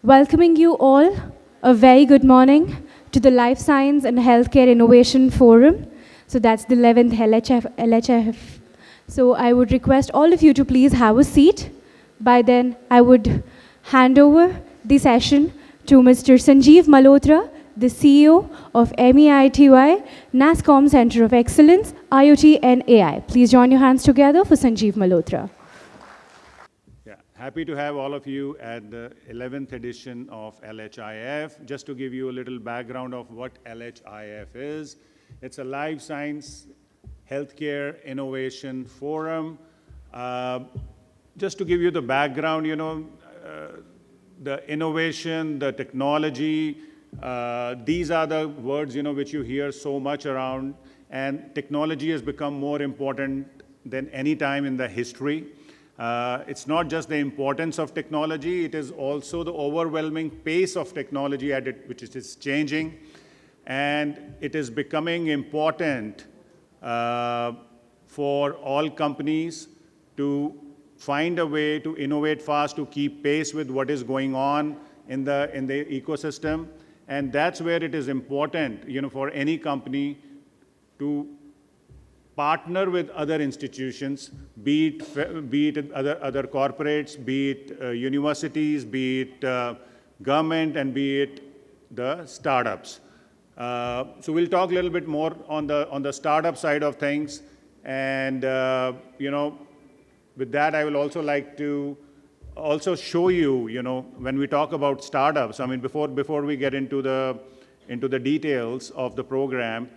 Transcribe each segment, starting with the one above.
Welcoming you all, a very good morning to the Life Science and Healthcare Innovation Forum. So that's the 11th LHF. So I would request all of you to please have a seat. By then, I would hand over the session to Mr. Sanjeev Malhotra, the CEO of MEITY, NASCOM Center of Excellence, IoT and AI. Please join your hands together for Sanjeev Malhotra. Happy to have all of you at the 11th edition of LHIF. Just to give you a little background of what LHIF is, it's a life science healthcare innovation forum. Just to give you the background, the innovation, the technology, these are the words, which you hear so much around, and technology has become more important than any time in the history. It's not just the importance of technology, it is also the overwhelming pace of technology at it, which is changing, and it is becoming important for all companies to find a way to innovate fast, to keep pace with what is going on in the ecosystem. And that's where it is important, for any company to partner with other institutions, be it other corporates, be it universities, be it government, and be it the startups. So we'll talk a little bit more on the startup side of things. And with that, I will also like to also show you, when we talk about startups. I mean, before we get into the details of the program.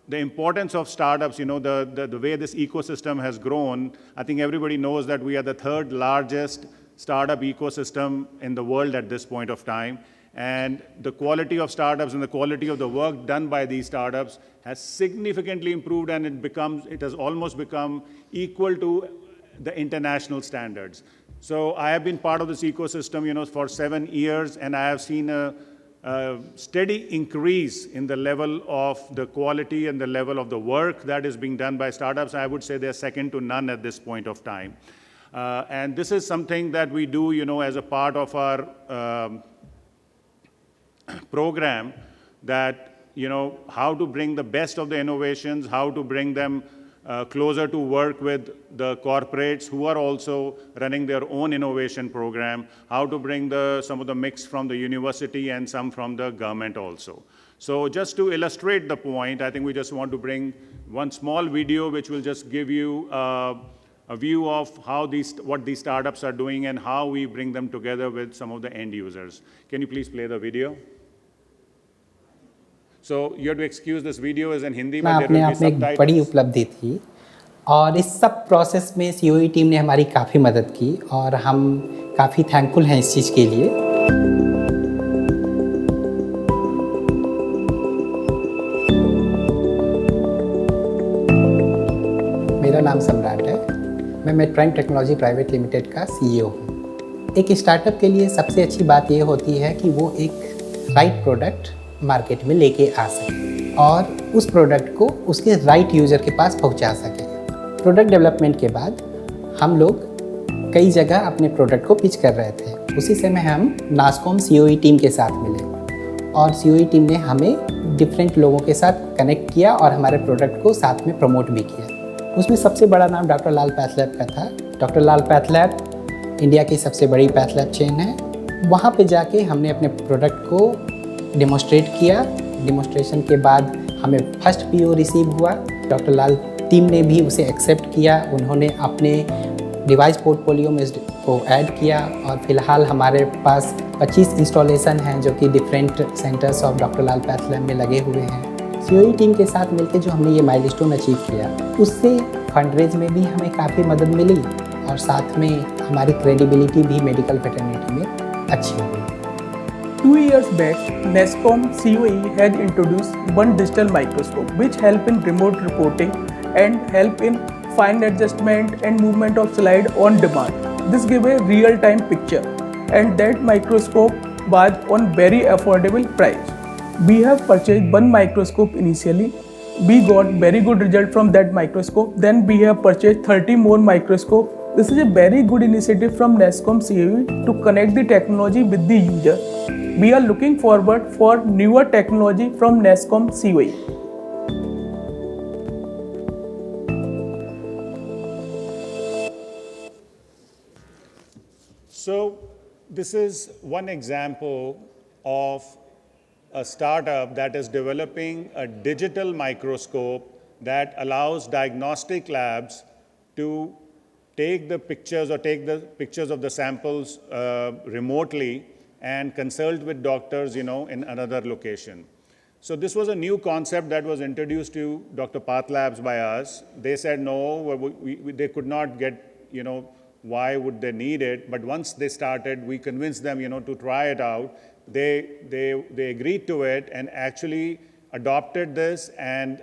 The importance of startups, the way this ecosystem has grown, I think everybody knows that we are the third largest startup ecosystem in the world at this point of time. And the quality of startups and the quality of the work done by these startups has significantly improved, and it has almost become equal to the international standards. So I have been part of this ecosystem, for 7 years, and I have seen a steady increase in the level of the quality and the level of the work that is being done by startups. I would say they're second to none at this point of time. And this is something that we do, as a part of our program, that, how to bring the best of the innovations, how to bring them closer to work with the corporates who are also running their own innovation program, how to bring some of the mix from the university and some from the government also. So just to illustrate the point, I think we just want to bring one small video which will just give you a view of what these startups are doing and how we bring them together with some of the end users. Can you please play the video? So you have to excuse this video is in Hindi, but there will be subtitles. एक बड़ी उपलब्धि थी और इस सब process में COE team ने हमारी काफ़ी मदद की और हम काफ़ी थैंकफुल हैं इस चीज़ के लिए। मेरा नाम सम्राट है, मैं मेट्राइन टेक्नोलॉजी प्राइवेट लिमिटेड का सीईओ हूँ। एक स्टार्टअप के लिए सबसे अच्छी बात ये होती है कि वो एक राइट प्रोडक्ट मार्केट में लेके आ सके और उस प्रोडक्ट को उसके राइट यूज़र के पास पहुंचा सके। प्रोडक्ट डेवलपमेंट के बाद हम लोग कई जगह अपने प्रोडक्ट को पिच कर रहे थे। उसी समय हम नास्कॉम सीओई टीम के साथ मिले और सीओई टीम ने हमें डिफरेंट लोगों के साथ कनेक्ट किया और हमारे प्रोडक्ट को साथ में प्रमोट भी किया। उसमें सबसे बड़ा नाम डॉक्टर लाल पैथ लैब का था। डॉक्टर लाल पैथ लैब इंडिया की सबसे बड़ी पैथ लैब चेन है। वहाँ पे जाके हमने अपने प्रोडक्ट को डेमोस्ट्रेट किया। डेमोस्ट्रेशन के बाद हमें फर्स्ट पीओ रिसीव हुआ। डॉक्टर लाल टीम ने भी उसे एक्सेप्ट किया। उन्होंने अपने डिवाइस पोर्टफोलियो में को ऐड किया और फिलहाल हमारे पास 25 इंस्टॉलेशन हैं जो कि different centres of doctor Lal path lab में लगे हुए हैं। सीओई टीम के साथ मिलकर जो हमने ये माइलस्टोन अचीव किया, उससे फंडरेज में भी हमें काफ़ी मदद मिली और साथ में हमारी क्रेडिबिलिटी भी मेडिकल वेटरनिटी में अच्छी हुई। 2 years back, NASCOM COE had introduced one digital microscope which help in remote reporting and help in fine adjustment and movement of slide on demand. This give a real-time picture, and that microscope was on very affordable price. We have purchased one microscope initially. We got very good result from that microscope. Then we have purchased 30 more microscope This is a very good initiative from NESCOM COE to connect the technology with the user. We are looking forward for newer technology from NESCOM COE. So this is one example of a startup that is developing a digital microscope that allows diagnostic labs to take the pictures of the samples remotely and consult with doctors, in another location. So this was a new concept that was introduced to Dr. Path Labs by us. They said no, they could not get, why would they need it? But once they started, we convinced them, to try it out. They agreed to it and actually adopted this and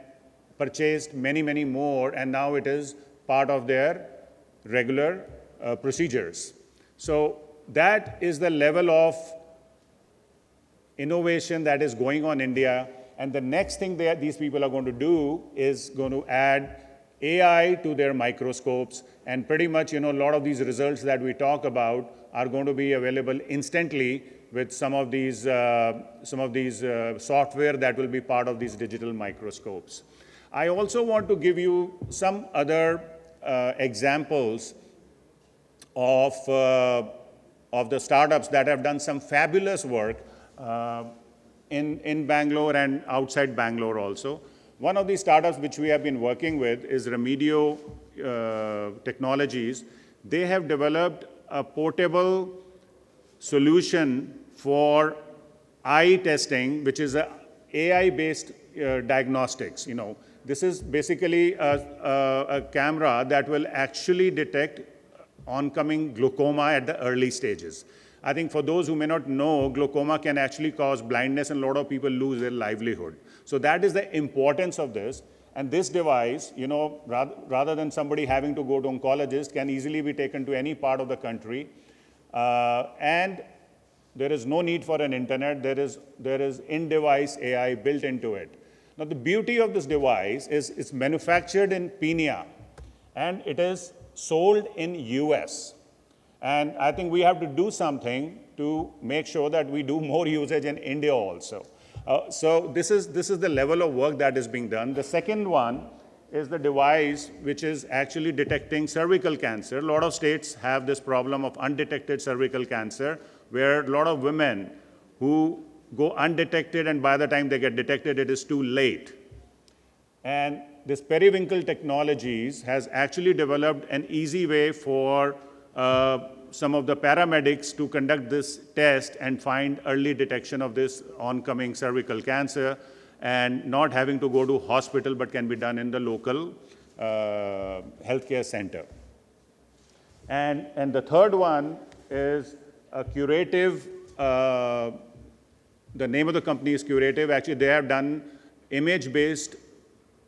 purchased many, many more, and now it is part of their regular procedures. So that is the level of innovation that is going on in India. And the next thing that these people are going to do is going to add AI to their microscopes. And pretty much, a lot of these results that we talk about are going to be available instantly with some of these software that will be part of these digital microscopes. I also want to give you some other examples of the startups that have done some fabulous work in Bangalore and outside Bangalore also. One of these startups which we have been working with is Remedio Technologies. They have developed a portable solution for eye testing, which is a AI-based diagnostics. This is basically a camera that will actually detect oncoming glaucoma at the early stages. I think for those who may not know, glaucoma can actually cause blindness and a lot of people lose their livelihood. So that is the importance of this. And this device, rather than somebody having to go to oncologist, can easily be taken to any part of the country. And there is no need for an internet. There is in-device AI built into it. Now, the beauty of this device is it's manufactured in Pune, and it is sold in US. And I think we have to do something to make sure that we do more usage in India also. So this is the level of work that is being done. The second one is the device which is actually detecting cervical cancer. A lot of states have this problem of undetected cervical cancer, where a lot of women who go undetected, and by the time they get detected, it is too late. And this Periwinkle Technologies has actually developed an easy way for some of the paramedics to conduct this test and find early detection of this oncoming cervical cancer, and not having to go to hospital, but can be done in the local healthcare center. And the third one is a Curative. The name of the company is Curative. Actually, they have done image-based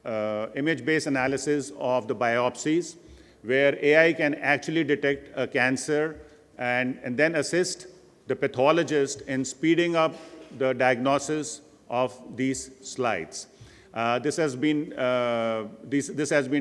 analysis of the biopsies, where AI can actually detect a cancer and then assist the pathologist in speeding up the diagnosis of these slides. This has been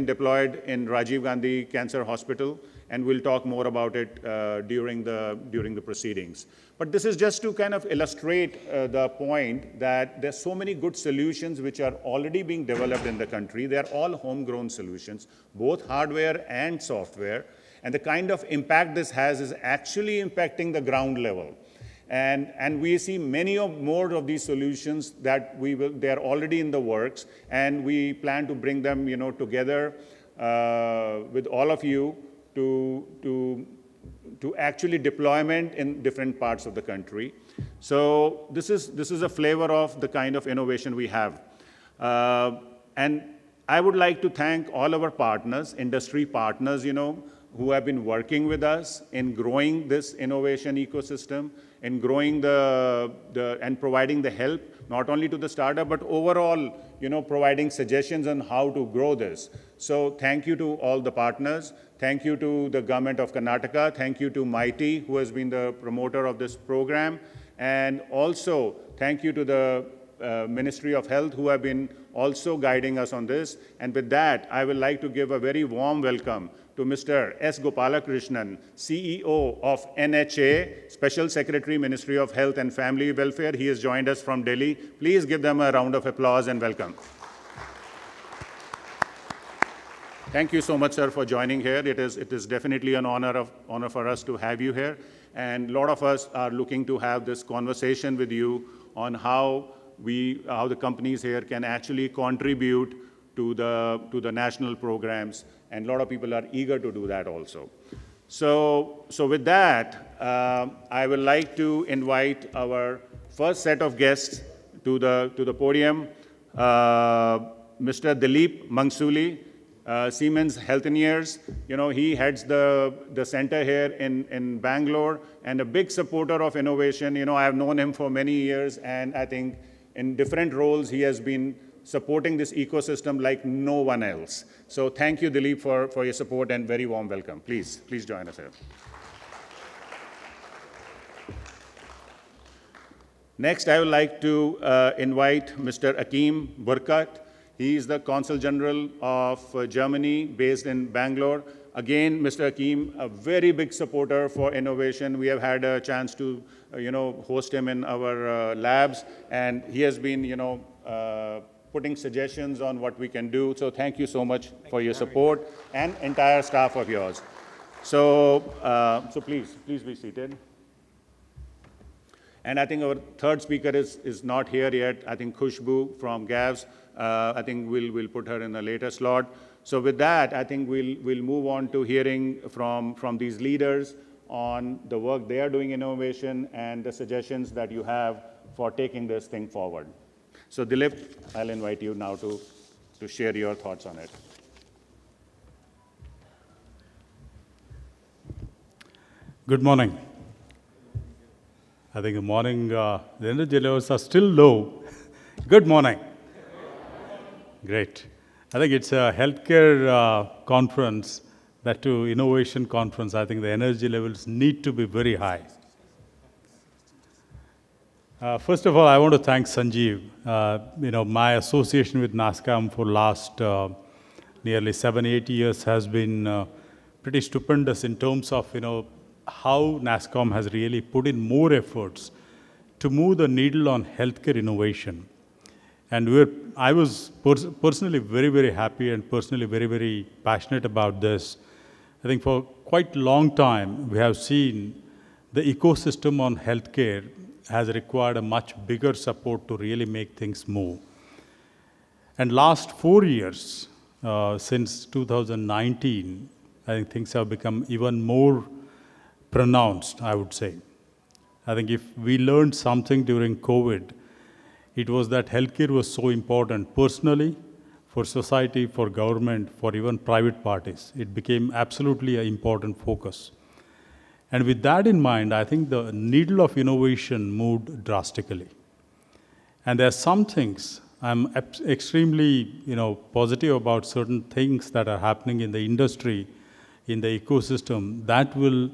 deployed in Rajiv Gandhi Cancer Hospital, and we'll talk more about it during the proceedings. But this is just to kind of illustrate the point that there's so many good solutions which are already being developed in the country. They're all homegrown solutions, both hardware and software. And the kind of impact this has is actually impacting the ground level. And we see many more of these solutions that they're already in the works, and we plan to bring them, together with all of you to actually deployment in different parts of the country. So this is a flavor of the kind of innovation we have. And I would like to thank all our partners, industry partners, who have been working with us in growing this innovation ecosystem, in growing and providing the help, not only to the startup, but overall, providing suggestions on how to grow this. So thank you to all the partners. Thank you to the government of Karnataka. Thank you to Mighty, who has been the promoter of this program. And also, thank you to the Ministry of Health, who have been also guiding us on this. And with that, I would like to give a very warm welcome to Mr. S. Gopalakrishnan, CEO of NHA, Special Secretary, Ministry of Health and Family Welfare. He has joined us from Delhi. Please give them a round of applause and welcome. Thank you so much, sir, for joining here. It is definitely an honor for us to have you here. And a lot of us are looking to have this conversation with you on how the companies here can actually contribute to the national programs. And a lot of people are eager to do that also. So with that, I would like to invite our first set of guests to the podium, Mr. Dileep Mangsuli, Siemens Healthineers. You know, he heads the center here in Bangalore and a big supporter of innovation. You know, I have known him for many years, and I think in different roles he has been supporting this ecosystem like no one else. So thank you, Dileep, for your support and very warm welcome. Please join us here. Next, I would like to invite Mr. Achim Burkart. He is the Consul General of Germany, based in Bangalore. Again, Mr. Achim, a very big supporter for innovation. We have had a chance to, host him in our labs, and he has been, putting suggestions on what we can do. So thank you so much for your support and entire staff of yours. So please be seated. And I think our third speaker is not here yet. I think Khushbu from Govt. I think we'll put her in a later slot. So with that, I think we'll move on to hearing from these leaders on the work they are doing in innovation and the suggestions that you have for taking this thing forward. So Dileep, I'll invite you now to share your thoughts on it. Good morning. I think the morning, the energy levels are still low. Good morning. Great. I think it's a healthcare conference, that too innovation conference. I think the energy levels need to be very high. First of all, I want to thank Sanjeev. My association with NASSCOM for last nearly 7-8 years has been pretty stupendous in terms of, how NASSCOM has really put in more efforts to move the needle on healthcare innovation. And I was personally very, very happy and personally very, very passionate about this. I think for quite a long time, we have seen the ecosystem on healthcare has required a much bigger support to really make things move. And last 4 years, since 2019, I think things have become even more pronounced, I would say. I think if we learned something during COVID, it was that healthcare was so important personally, for society, for government, for even private parties. It became absolutely an important focus. And with that in mind, I think the needle of innovation moved drastically. And there are some things I'm extremely, positive about certain things that are happening in the industry, in the ecosystem, that will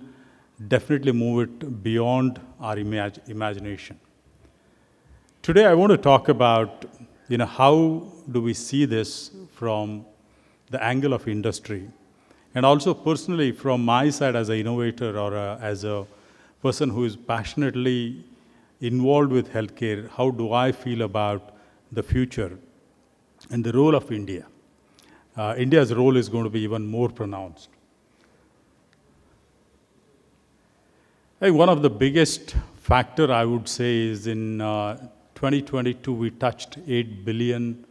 definitely move it beyond our imagination. Today, I want to talk about, how do we see this from the angle of industry, and also personally from my side as an innovator or as a person who is passionately involved with healthcare, how do I feel about the future and the role of India? India's role is going to be even more pronounced. I think one of the biggest factor I would say is in 2022 we touched 8 billion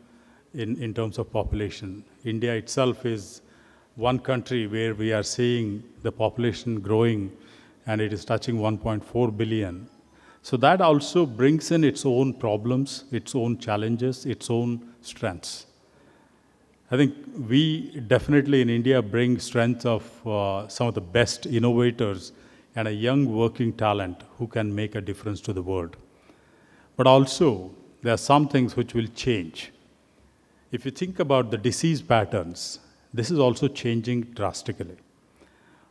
in terms of population. India itself is one country where we are seeing the population growing and it is touching 1.4 billion. So that also brings in its own problems, its own challenges, its own strengths. I think we definitely in India bring strength of some of the best innovators and a young working talent who can make a difference to the world. But also, there are some things which will change. If you think about the disease patterns, this is also changing drastically.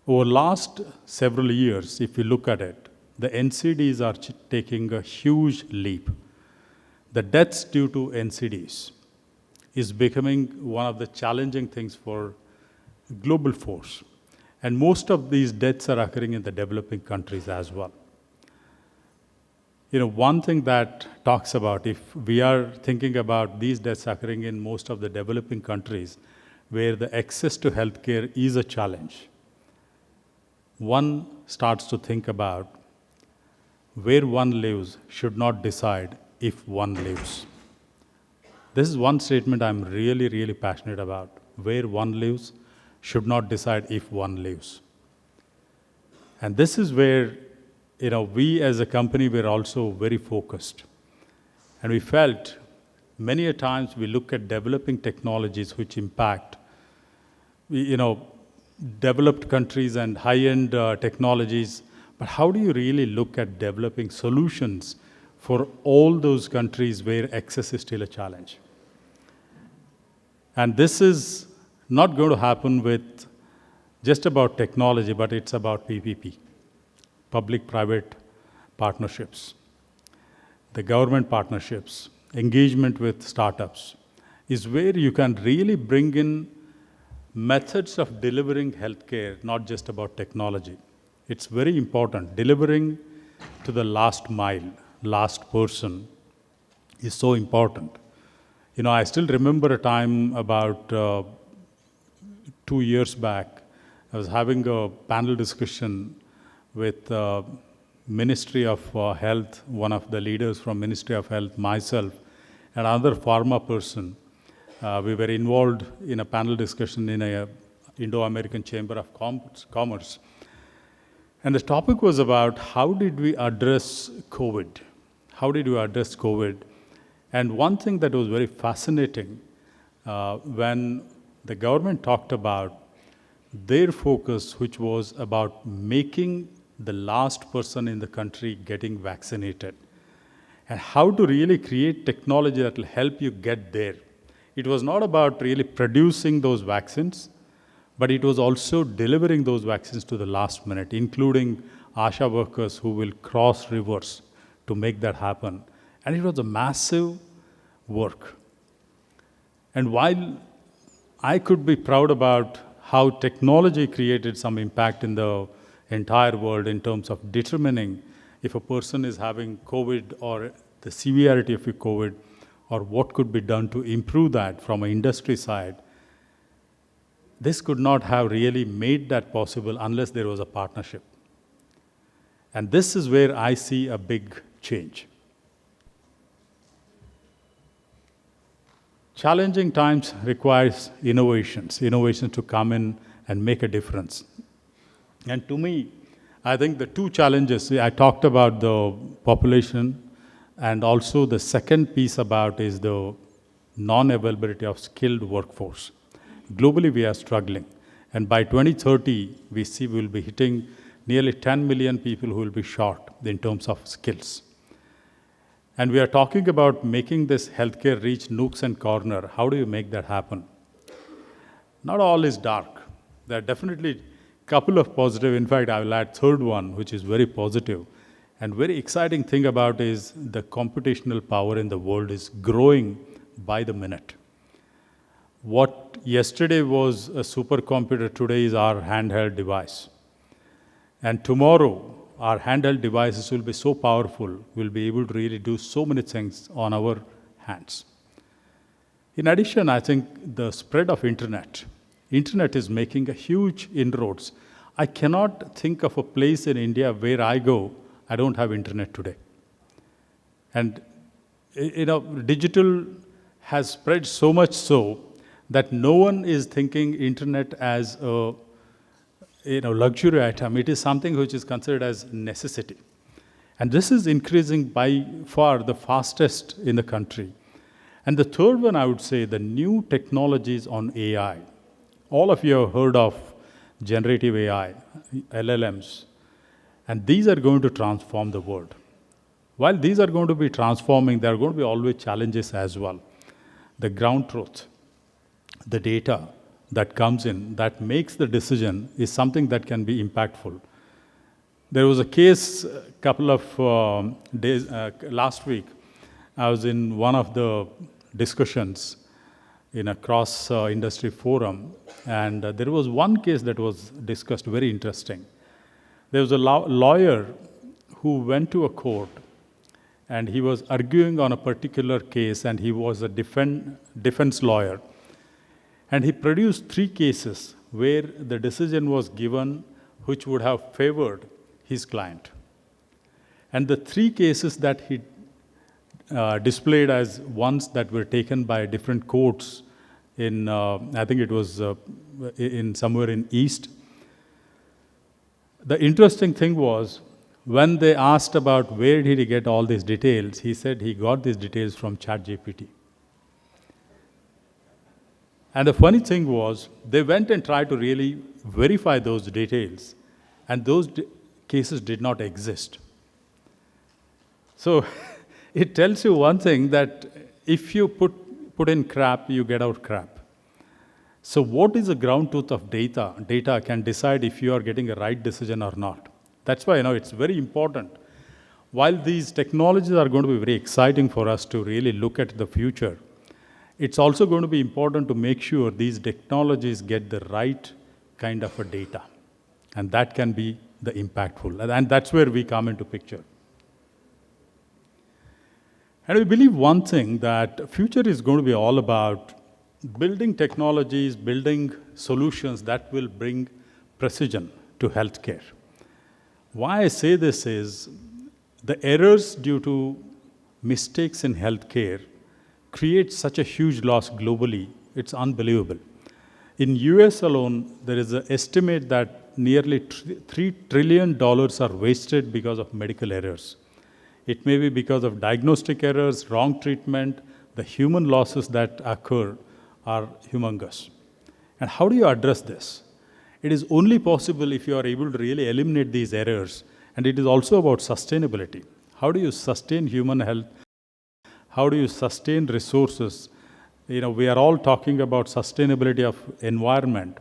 Over last several years, if you look at it, the NCDs are taking a huge leap. The deaths due to NCDs is becoming one of the challenging things for global force. And most of these deaths are occurring in the developing countries as well. One thing that talks about, if we are thinking about these deaths occurring in most of the developing countries, where the access to healthcare is a challenge, one starts to think about where one lives should not decide if one lives. This is one statement I'm really, really passionate about. Where one lives should not decide if one lives. And this is where, we as a company were also very focused. And we felt many a times we look at developing technologies which impact, developed countries and high-end technologies, but how do you really look at developing solutions for all those countries where access is still a challenge? And this is not going to happen with just about technology, but it's about PPP, public-private partnerships, the government partnerships, engagement with startups, is where you can really bring in methods of delivering healthcare, not just about technology. It's very important. Delivering to the last mile, last person is so important. I still remember a time about 2 years back, I was having a panel discussion with Ministry of Health, one of the leaders from Ministry of Health, myself, and another pharma person. We were involved in a panel discussion in a Indo-American Chamber of Commerce. And the topic was about how did we address COVID? How did we address COVID? And one thing that was very fascinating, when the government talked about their focus, which was about making the last person in the country getting vaccinated, and how to really create technology that will help you get there. It was not about really producing those vaccines, but it was also delivering those vaccines to the last minute, including ASHA workers who will cross rivers to make that happen. And it was a massive work. And while I could be proud about how technology created some impact in the entire world in terms of determining if a person is having COVID or the severity of COVID, or what could be done to improve that from an industry side, this could not have really made that possible unless there was a partnership. And this is where I see a big change. Challenging times requires innovations to come in and make a difference. And to me, I think the two challenges, I talked about the population, and also the second piece about is the non-availability of skilled workforce. Globally, we are struggling. And by 2030, we see we will be hitting nearly 10 million people who will be short in terms of skills. And we are talking about making this healthcare reach nooks and corners. How do you make that happen? Not all is dark. There are definitely a couple of positive. In fact, I will add third one, which is very positive. And very exciting thing about is the computational power in the world is growing by the minute. What yesterday was a supercomputer, today is our handheld device. And tomorrow, our handheld devices will be so powerful, we'll be able to really do so many things on our hands. In addition, I think the spread of internet is making a huge inroads. I cannot think of a place in India where I go, I don't have internet today. And digital has spread so much so that no one is thinking internet as a luxury item. It is something which is considered as necessity. And this is increasing by far the fastest in the country. And the third one, I would say, the new technologies on AI. All of you have heard of generative AI, LLMs. And these are going to transform the world. While these are going to be transforming, there are going to be always challenges as well. The ground truth, the data that comes in, that makes the decision, is something that can be impactful. There was a case a couple of days, last week, I was in one of the discussions. in a cross-industry forum, and there was one case that was discussed, very interesting. There was a lawyer who went to a court, and he was arguing on a particular case, and he was a defense lawyer. And he produced 3 cases where the decision was given which would have favored his client. And the 3 cases that he displayed as ones that were taken by different courts in, I think it was in somewhere in East. The interesting thing was, when they asked about where did he get all these details, he said he got these details from ChatGPT. And the funny thing was, they went and tried to really verify those details, and those cases did not exist. So it tells you one thing, that if you put in crap, you get out crap. So what is the ground truth of data? Data can decide if you are getting a right decision or not. That's why it's very important. While these technologies are going to be very exciting for us to really look at the future, it's also going to be important to make sure these technologies get the right kind of a data. And that can be the impactful. And that's where we come into picture. And we believe one thing, that future is going to be all about building technologies, building solutions that will bring precision to healthcare. Why I say this is, the errors due to mistakes in healthcare create such a huge loss globally, it's unbelievable. In US alone, there is an estimate that nearly $3 trillion are wasted because of medical errors. It may be because of diagnostic errors, wrong treatment. The human losses that occur are humongous. And how do you address this? It is only possible if you are able to really eliminate these errors. And it is also about sustainability. How do you sustain human health? How do you sustain resources? We are all talking about sustainability of environment.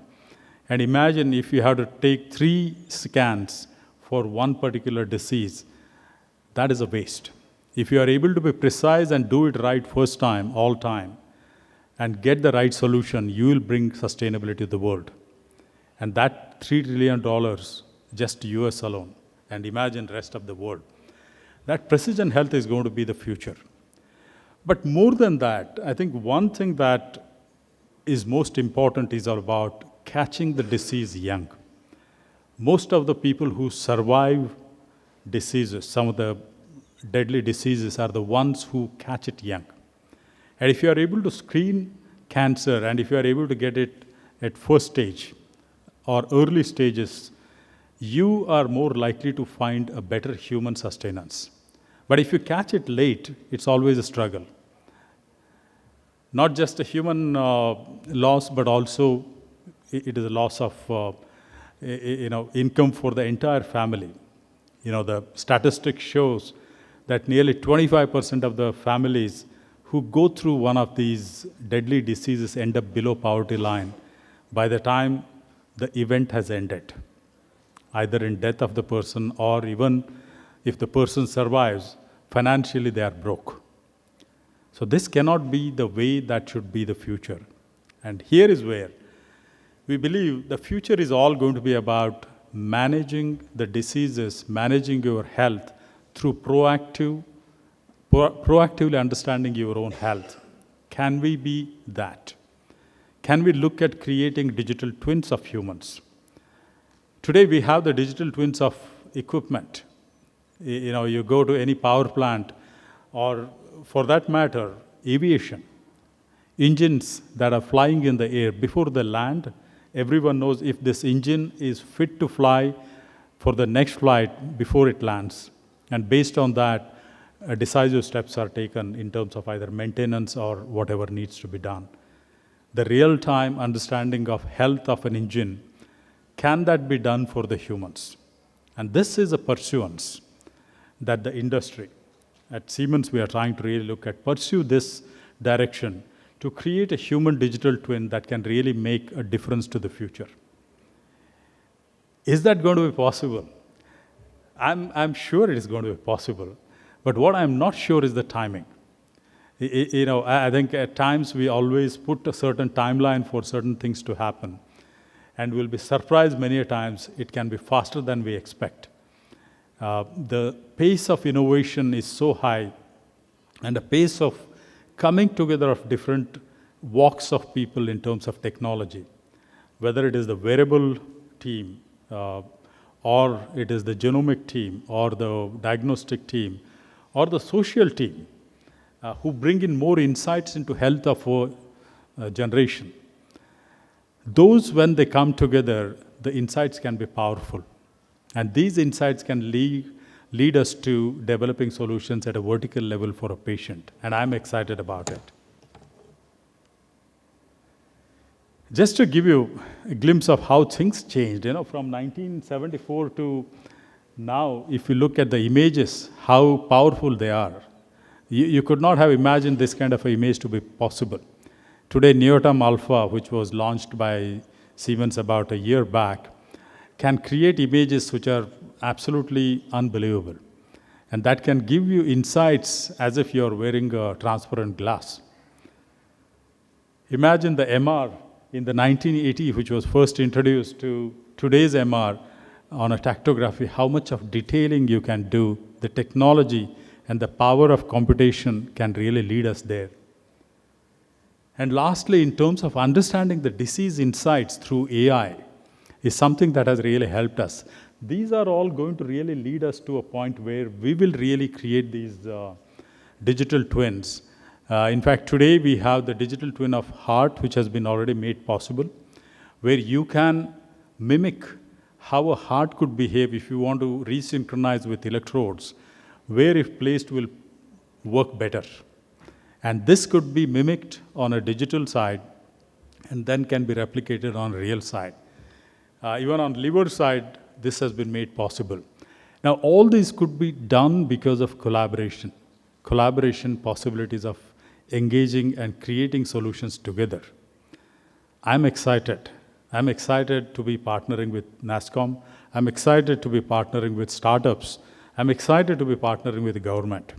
And imagine if you have to take 3 scans for one particular disease, that is a waste. If you are able to be precise and do it right first time, all time, and get the right solution, you will bring sustainability to the world. And that $3 trillion, just US alone, and imagine rest of the world. That precision health is going to be the future. But more than that, I think one thing that is most important is about catching the disease young. Most of the people who survive diseases, some of the deadly diseases, are the ones who catch it young. And if you are able to screen cancer, and if you are able to get it at first stage or early stages, you are more likely to find a better human sustenance. But if you catch it late, it's always a struggle. Not just a human loss, but also it is a loss of income for the entire family. The statistic shows that nearly 25% of the families who go through one of these deadly diseases end up below poverty line by the time the event has ended, either in death of the person, or even if the person survives, financially they are broke. So this cannot be the way that should be the future. And here is where we believe the future is all going to be about managing the diseases, managing your health through proactively understanding your own health. Can we be that? Can we look at creating digital twins of humans? Today we have the digital twins of equipment. You go to any power plant, or for that matter, aviation. Engines that are flying in the air, before they land, everyone knows if this engine is fit to fly for the next flight before it lands. And based on that, decisive steps are taken in terms of either maintenance or whatever needs to be done. The real-time understanding of health of an engine, can that be done for the humans? And this is a pursuance that the industry, at Siemens, we are trying to really pursue this direction to create a human digital twin that can really make a difference to the future. Is that going to be possible? I'm sure it is going to be possible, but what I'm not sure is the timing. I think at times we always put a certain timeline for certain things to happen. And we'll be surprised many a times it can be faster than we expect. The pace of innovation is so high, and the pace of coming together of different walks of people in terms of technology, whether it is the wearable team, or it is the genomic team, or the diagnostic team, or the social team, who bring in more insights into health of our generation. Those, when they come together, the insights can be powerful. And these insights can lead us to developing solutions at a vertical level for a patient. And I'm excited about it. Just to give you a glimpse of how things changed, from 1974 to now, if you look at the images, how powerful they are. You could not have imagined this kind of an image to be possible. Today, Neotam Alpha, which was launched by Siemens about a year back, can create images which are absolutely unbelievable. And that can give you insights as if you're wearing a transparent glass. Imagine the MR in the 1980, which was first introduced, to today's MR on a tactography, how much of detailing you can do, the technology and the power of computation can really lead us there. And lastly, in terms of understanding the disease insights through AI, is something that has really helped us. These are all going to really lead us to a point where we will really create these digital twins. In fact, today we have the digital twin of heart, which has been already made possible, where you can mimic how a heart could behave if you want to resynchronize with electrodes, where if placed will work better. And this could be mimicked on a digital side and then can be replicated on a real side. Even on liver side, this has been made possible. Now, all this could be done because of collaboration. Collaboration possibilities of engaging and creating solutions together. I'm excited. I'm excited to be partnering with NASSCOM. I'm excited to be partnering with startups. I'm excited to be partnering with the government.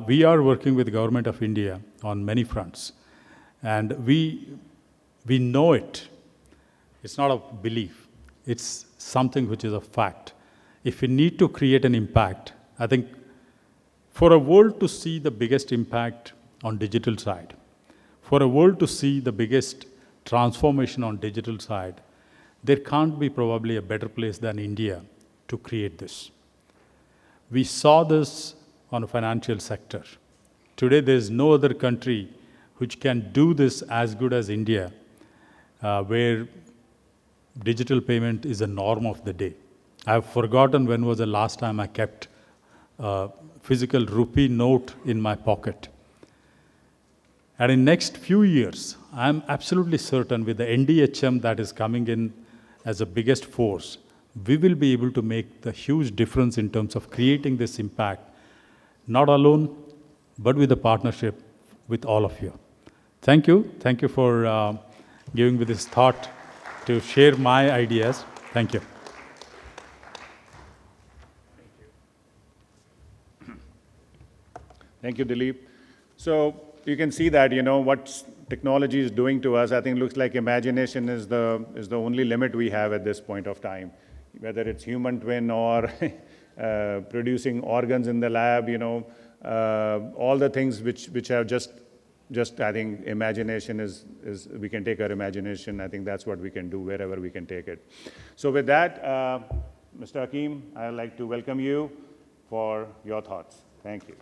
We are working with the Government of India on many fronts. And we know it. It's not a belief. It's something which is a fact. If we need to create an impact, I think for a world to see the biggest impact on digital side, for a world to see the biggest transformation on digital side, there can't be probably a better place than India to create this. We saw this on a financial sector. Today, there is no other country which can do this as good as India, where digital payment is a norm of the day. I've forgotten when was the last time I kept a physical rupee note in my pocket. And in next few years, I'm absolutely certain with the NDHM that is coming in as the biggest force, we will be able to make the huge difference in terms of creating this impact, not alone, but with a partnership with all of you. Thank you. Thank you for giving me this thought to share my ideas. Thank you. Thank you, Dileep. So you can see that, what technology is doing to us. I think it looks like imagination is the only limit we have at this point of time, whether it's human twin or producing organs in the lab, all the things which have just I think imagination is we can take our imagination. I think that's what we can do wherever we can take it. So with that, Mr. Achim, I'd like to welcome you for your thoughts. Thank you.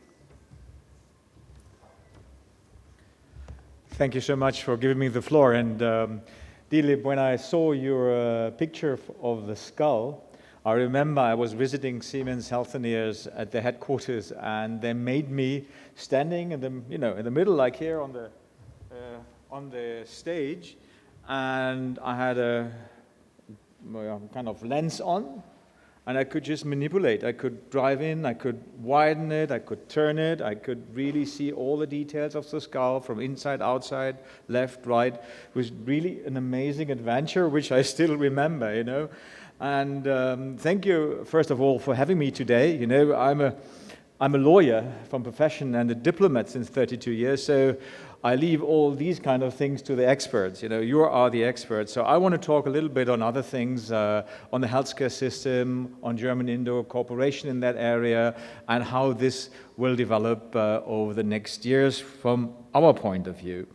Thank you so much for giving me the floor. And Dileep, when I saw your picture of the skull, I remember I was visiting Siemens Healthineers at the headquarters, and they made me standing in the in the middle, like here on the stage, and I had a kind of lens on, and I could just manipulate. I could drive in, I could widen it, I could turn it, I could really see all the details of the skull from inside, outside, left, right. It was really an amazing adventure, which I still remember, And thank you, first of all, for having me today. I'm a lawyer from profession and a diplomat since 32 years, so I leave all these kind of things to the experts. You are the experts. So I want to talk a little bit on other things, on the healthcare system, on German-Indo cooperation in that area, and how this will develop over the next years from our point of view.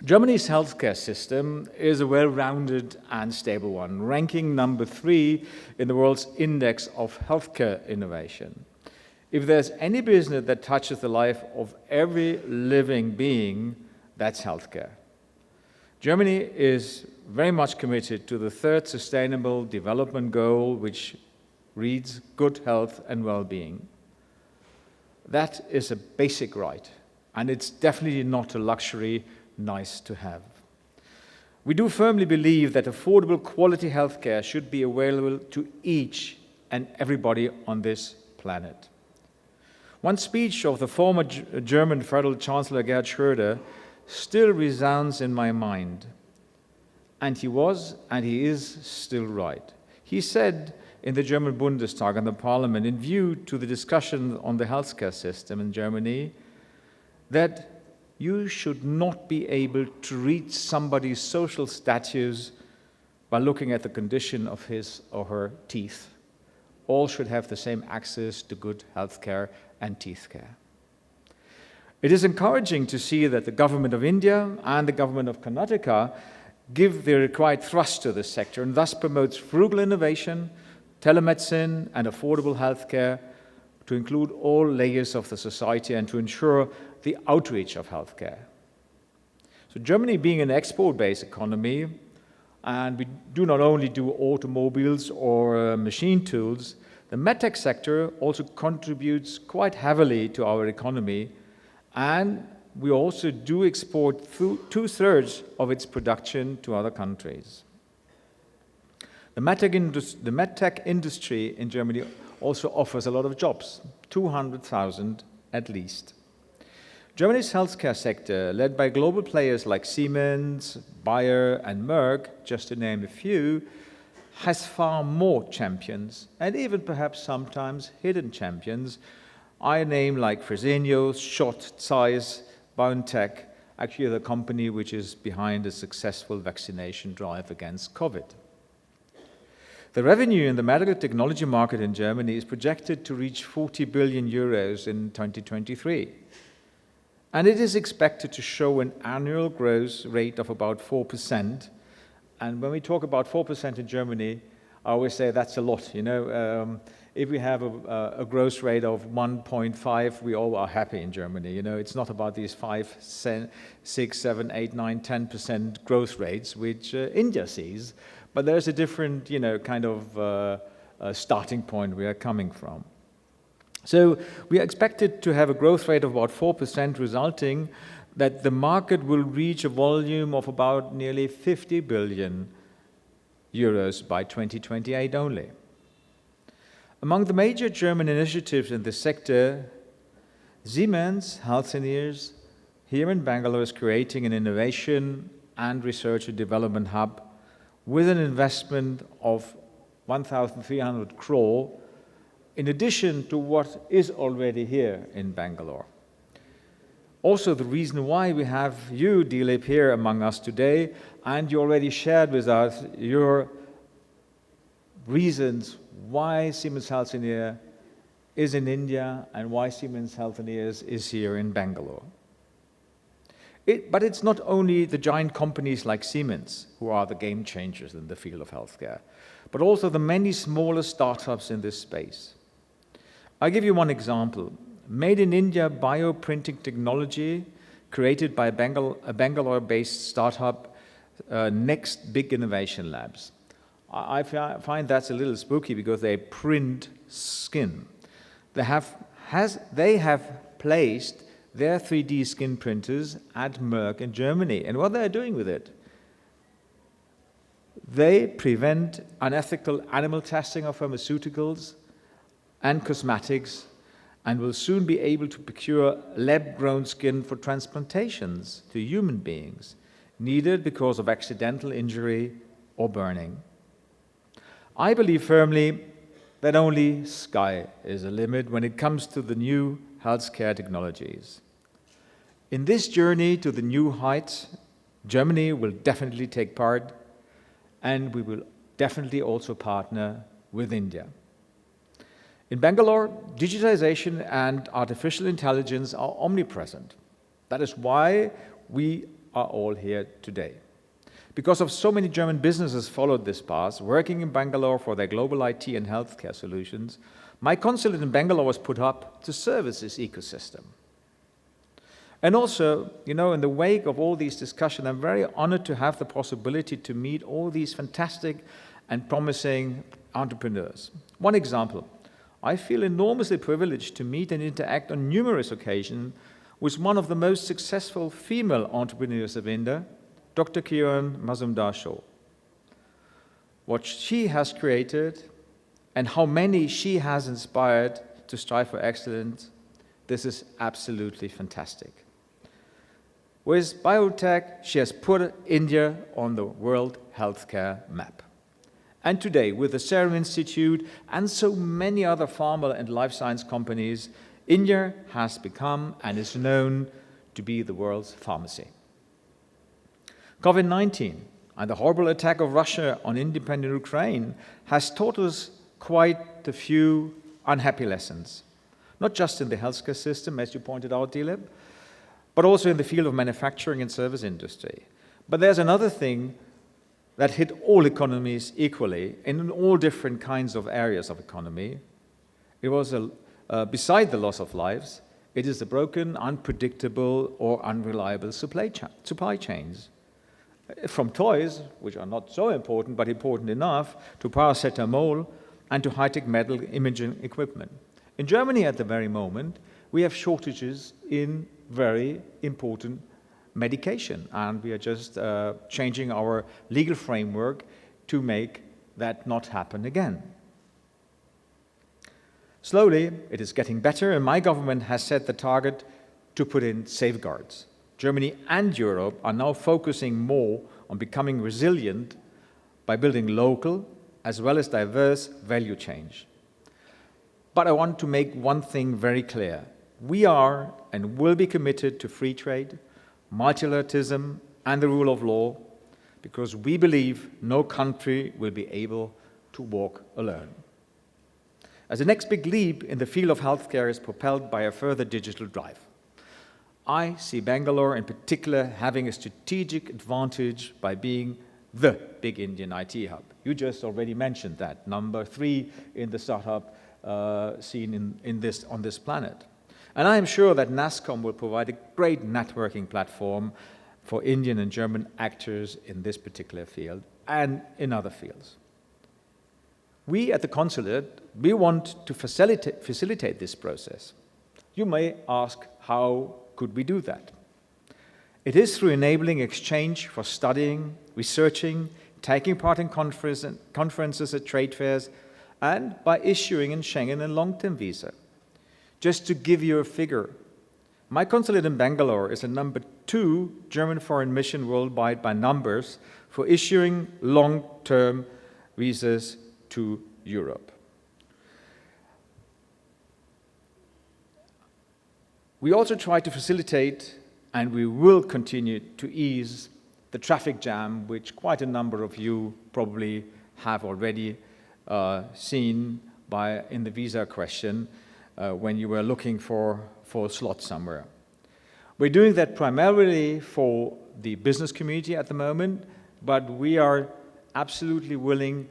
Germany's healthcare system is a well-rounded and stable one, ranking number 3 in the world's index of healthcare innovation. If there's any business that touches the life of every living being, that's healthcare. Germany is very much committed to the 3rd Sustainable Development Goal, which reads good health and well-being. That is a basic right, and it's definitely not a luxury nice to have. We do firmly believe that affordable quality healthcare should be available to each and everybody on this planet. One speech of the former German Federal Chancellor Gerhard Schröder still resounds in my mind. And he was, and he is still right. He said in the German Bundestag and the Parliament, in view to the discussion on the healthcare system in Germany, that you should not be able to reach somebody's social status by looking at the condition of his or her teeth. All should have the same access to good health care and teeth care. It is encouraging to see that the government of India and the government of Karnataka give the required thrust to this sector and thus promotes frugal innovation, telemedicine, and affordable health care to include all layers of the society and to ensure the outreach of healthcare. So Germany being an export-based economy, and we do not only do automobiles or machine tools, the medtech sector also contributes quite heavily to our economy, and we also do export 2/3 of its production to other countries. The medtech industry in Germany also offers a lot of jobs, 200,000 at least. Germany's healthcare sector, led by global players like Siemens, Bayer, and Merck, just to name a few, has far more champions, and even perhaps sometimes hidden champions. I name like Fresenius, Schott, Zeiss, BioNTech, actually the company which is behind a successful vaccination drive against COVID. The revenue in the medical technology market in Germany is projected to reach 40 billion euros in 2023. And it is expected to show an annual growth rate of about 4%. And when we talk about 4% in Germany, I always say that's a lot. If we have a growth rate of 1.5, we all are happy in Germany. It's not about these 5, 6, 7, 8, 9, 10% growth rates, which India sees. But there's a different, kind of starting point we are coming from. So we are expected to have a growth rate of about 4%, resulting that the market will reach a volume of about nearly 50 billion euros by 2028 only. Among the major German initiatives in this sector, Siemens Healthineers here in Bangalore is creating an innovation and research and development hub with an investment of 1,300 crore in addition to what is already here in Bangalore. Also, the reason why we have you, Dileep, here among us today, and you already shared with us your reasons why Siemens Healthineers is in India and why Siemens Healthineers is here in Bangalore. But it's not only the giant companies like Siemens who are the game changers in the field of healthcare, but also the many smaller startups in this space. I'll give you one example. Made in India bioprinting technology created by a Bangalore-based startup, Next Big Innovation Labs. I find that's a little spooky because they print skin. They have placed their 3D skin printers at Merck in Germany. And what they're doing with it? They prevent unethical animal testing of pharmaceuticals and cosmetics, and will soon be able to procure lab-grown skin for transplantations to human beings, needed because of accidental injury or burning. I believe firmly that only sky is the limit when it comes to the new healthcare technologies. In this journey to the new heights, Germany will definitely take part, and we will definitely also partner with India. In Bangalore, digitization and artificial intelligence are omnipresent. That is why we are all here today. Because of so many German businesses followed this path, working in Bangalore for their global IT and healthcare solutions, my consulate in Bangalore was put up to service this ecosystem. And also, in the wake of all these discussions, I'm very honored to have the possibility to meet all these fantastic and promising entrepreneurs. One example, I feel enormously privileged to meet and interact on numerous occasions with one of the most successful female entrepreneurs of India, Dr. Kiran Mazumdar-Shaw. What she has created and how many she has inspired to strive for excellence, this is absolutely fantastic. With biotech, she has put India on the world healthcare map. And today, with the Serum Institute and so many other pharma and life science companies, India has become and is known to be the world's pharmacy. COVID-19 and the horrible attack of Russia on independent Ukraine has taught us quite a few unhappy lessons, not just in the healthcare system, as you pointed out, Dileep, but also in the field of manufacturing and service industry. But there's another thing that hit all economies equally and in all different kinds of areas of economy. It was, beside the loss of lives, it is the broken, unpredictable, or unreliable supply chains. From toys, which are not so important, but important enough, to paracetamol and to high-tech medical imaging equipment. In Germany at the very moment, we have shortages in very important medication, and we are just changing our legal framework to make that not happen again. Slowly, it is getting better, and my government has set the target to put in safeguards. Germany and Europe are now focusing more on becoming resilient by building local as well as diverse value chains. But I want to make one thing very clear. We are and will be committed to free trade, multilateralism, and the rule of law, because we believe no country will be able to walk alone. As the next big leap in the field of healthcare is propelled by a further digital drive, I see Bangalore in particular having a strategic advantage by being the big Indian IT hub. You just already mentioned that, number 3 in the startup scene on this planet. And I am sure that NASSCOM will provide a great networking platform for Indian and German actors in this particular field and in other fields. We at the Consulate, we want to facilitate this process. You may ask, how could we do that? It is through enabling exchange for studying, researching, taking part in conferences at trade fairs, and by issuing in Schengen a long-term visa. Just to give you a figure, my consulate in Bangalore is the number 2 German foreign mission worldwide by numbers for issuing long-term visas to Europe. We also try to facilitate, and we will continue to ease, the traffic jam, which quite a number of you probably have already seen in the visa question when you were looking for a slot somewhere. We're doing that primarily for the business community at the moment, but we are absolutely willing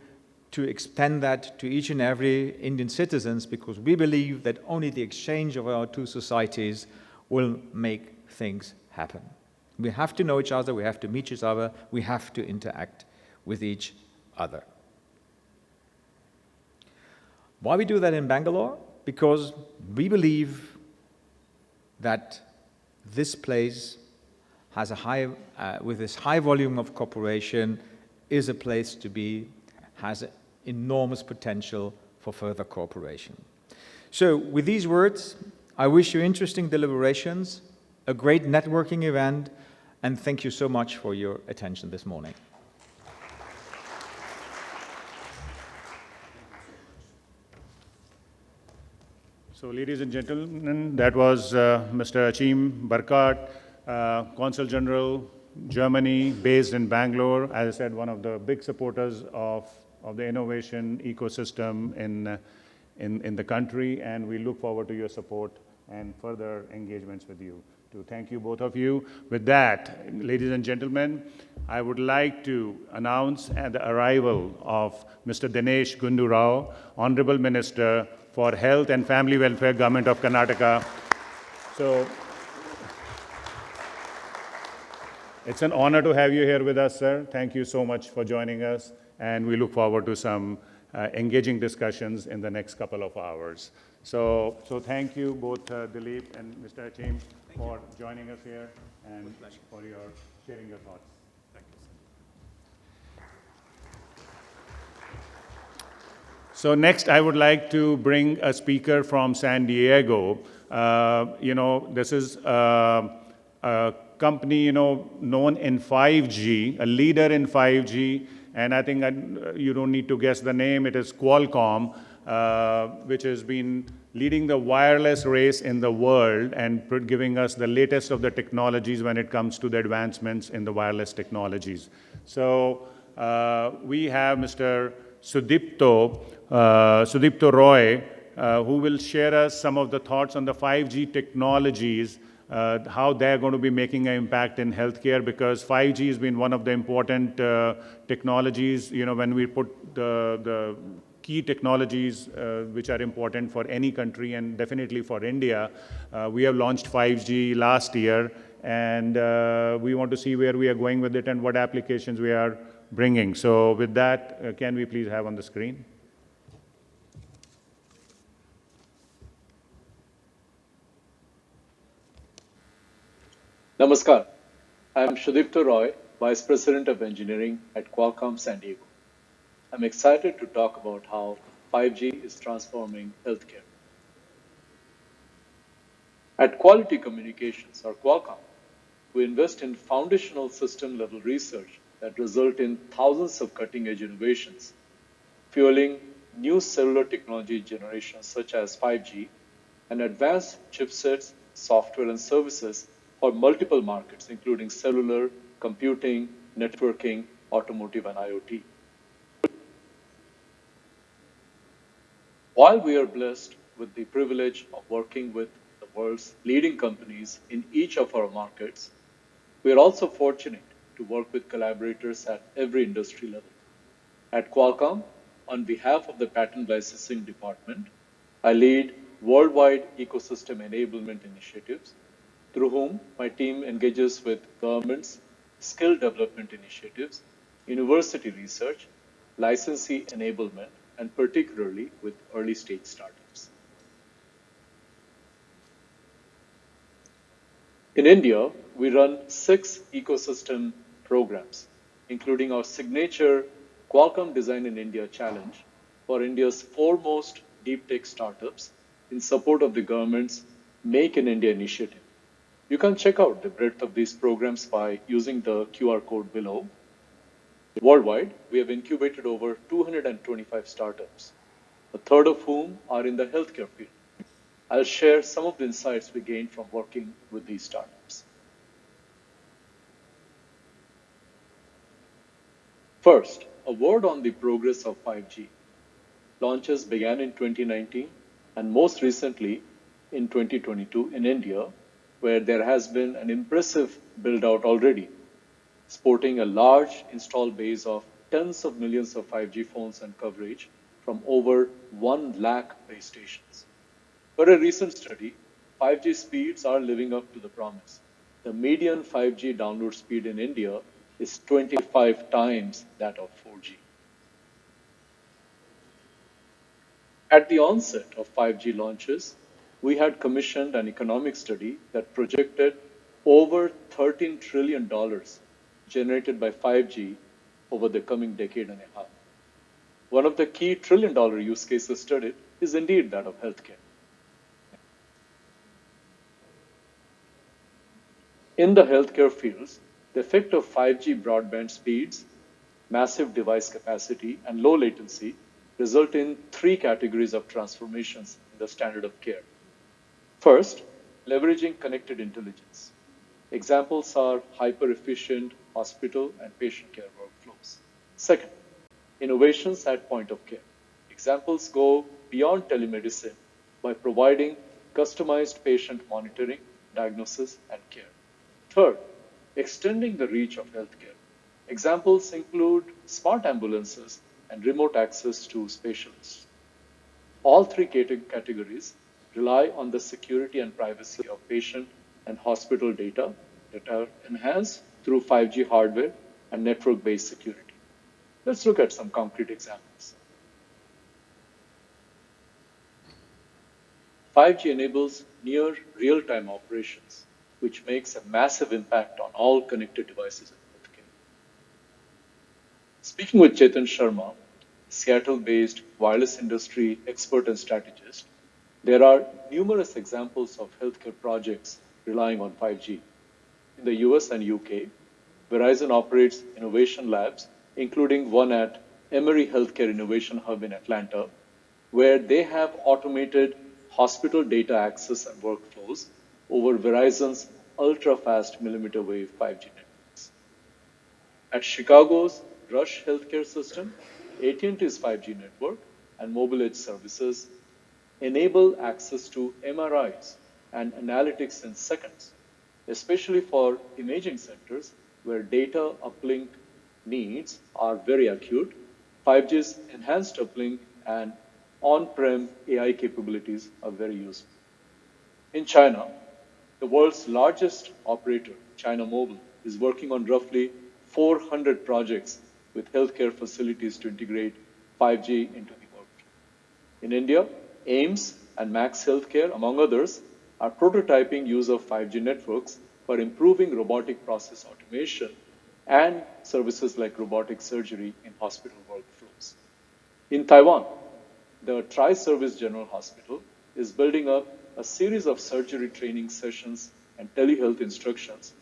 to extend that to each and every Indian citizens, because we believe that only the exchange of our two societies will make things happen. We have to know each other, we have to meet each other, we have to interact with each other. Why we do that in Bangalore? Because we believe that this place has with this high volume of cooperation, is a place to be, has enormous potential for further cooperation. So with these words, I wish you interesting deliberations, a great networking event, and thank you so much for your attention this morning. So, ladies and gentlemen, that was Mr. Achim Burkart, Consul General, Germany, based in Bangalore. As I said, one of the big supporters of the innovation ecosystem in the country, and we look forward to your support and further engagements with you. To thank you, both of you. With that, ladies and gentlemen, I would like to announce the arrival of Mr. Dinesh Gundu Rao, Honorable Minister for Health and Family Welfare, Government of Karnataka. So, it's an honor to have you here with us, sir. Thank you so much for joining us, and we look forward to some engaging discussions in the next couple of hours. So thank you both Dileep and Mr. Achim for joining us here and for your sharing your thoughts. Thank you. So next, I would like to bring a speaker from San Diego. This is a company, known in 5G, a leader in 5G, and I think you don't need to guess the name. It is Qualcomm, which has been leading the wireless race in the world and giving us the latest of the technologies when it comes to the advancements in the wireless technologies. So we have Mr. Sudeepto Roy, who will share us some of the thoughts on the 5G technologies, how they're going to be making an impact in healthcare, because 5G has been one of the important technologies, when we put the key technologies which are important for any country and definitely for India. We have launched 5G last year, and we want to see where we are going with it and what applications we are bringing. So with that, can we please have on the screen? Namaskar. I am Sudeepto Roy, Vice President of Engineering at Qualcomm San Diego. I'm excited to talk about how 5G is transforming healthcare. At Quality Communications, or Qualcomm, we invest in foundational system-level research that result in thousands of cutting-edge innovations, fueling new cellular technology generations such as 5G and advanced chipsets, software, and services for multiple markets, including cellular, computing, networking, automotive, and IoT. While we are blessed with the privilege of working with the world's leading companies in each of our markets, we are also fortunate to work with collaborators at every industry level. At Qualcomm, on behalf of the Patent Licensing Department, I lead worldwide ecosystem enablement initiatives, through whom my team engages with governments, skill development initiatives, university research, licensee enablement, and particularly with early-stage startups. In India, we run 6 ecosystem programs, including our signature Qualcomm Design in India Challenge for India's foremost deep tech startups in support of the government's Make in India initiative. You can check out the breadth of these programs by using the QR code below. Worldwide, we have incubated over 225 startups, a third of whom are in the healthcare field. I'll share some of the insights we gained from working with these startups. First, a word on the progress of 5G. Launches began in 2019 and most recently in 2022 in India, where there has been an impressive build-out already, sporting a large install base of tens of millions of 5G phones and coverage from over 1 lakh base stations. Per a recent study, 5G speeds are living up to the promise. The median 5G download speed in India is 25 times that of 4G. At the onset of 5G launches, we had commissioned an economic study that projected over $13 trillion generated by 5G over the coming decade and a half. One of the key trillion-dollar use cases studied is indeed that of healthcare. In the healthcare fields, the effect of 5G broadband speeds, massive device capacity, and low latency result in 3 categories of transformations in in the standard of care. First, leveraging connected intelligence. Examples are hyper-efficient hospital and patient care workflows. Second, innovations at point of care. Examples go beyond telemedicine by providing customized patient monitoring, diagnosis, and care. Third, extending the reach of healthcare. Examples include smart ambulances and remote access to specialists. All three categories rely on the security and privacy of patient and hospital data that are enhanced through 5G hardware and network-based security. Let's look at some concrete examples. 5G enables near real-time operations, which makes a massive impact on all connected devices in healthcare. Speaking with Chetan Sharma, Seattle-based wireless industry expert and strategist, there are numerous examples of healthcare projects relying on 5G. In the US and UK, Verizon operates innovation labs, including one at Emory Healthcare Innovation Hub in Atlanta, where they have automated hospital data access and workflows over Verizon's ultra-fast millimeter wave 5G networks. At Chicago's Rush Healthcare System, AT&T's 5G network and mobile edge services enable access to MRIs and analytics in seconds, especially for imaging centers where data uplink needs are very acute. 5G's enhanced uplink and on-prem AI capabilities are very useful. In China, the world's largest operator, China Mobile, is working on roughly 400 projects with healthcare facilities to integrate 5G into the workflow. In India, AIMS and Max Healthcare, among others, are prototyping use of 5G networks for improving robotic process automation and services like robotic surgery in hospital workflows. In Taiwan, the Tri-Service General Hospital is building up a series of surgery training sessions and telehealth instructions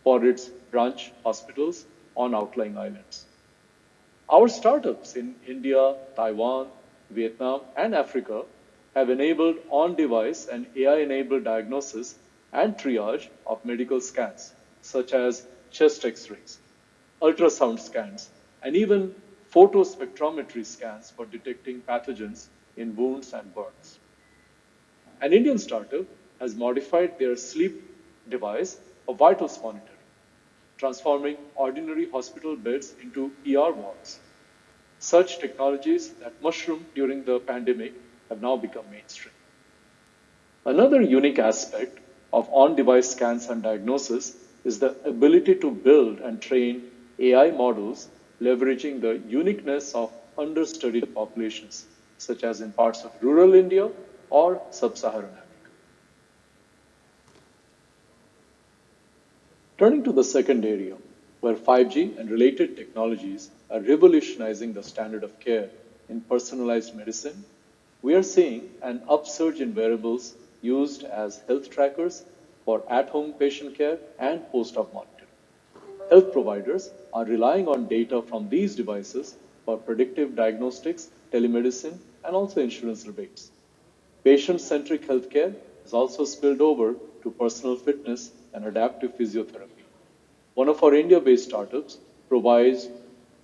for its branch hospitals on outlying islands. Our startups in India, Taiwan, Vietnam, and Africa have enabled on-device and AI-enabled diagnosis and triage of medical scans, such as chest X-rays, ultrasound scans, and even photospectrometry scans for detecting pathogens in wounds and burns. An Indian startup has modified their sleep device for vitals monitoring, transforming ordinary hospital beds into ER wards. Such technologies that mushroomed during the pandemic have now become mainstream. Another unique aspect of on-device scans and diagnosis is the ability to build and train AI models leveraging the uniqueness of understudied populations, such as in parts of rural India or sub-Saharan Africa. Turning to the second area, where 5G and related technologies are revolutionizing the standard of care in personalized medicine, we are seeing an upsurge in wearables used as health trackers for at-home patient care and post-op monitoring. Health providers are relying on data from these devices for predictive diagnostics, telemedicine, and also insurance rebates. Patient-centric healthcare has also spilled over to personal fitness and adaptive physiotherapy. One of our India-based startups provides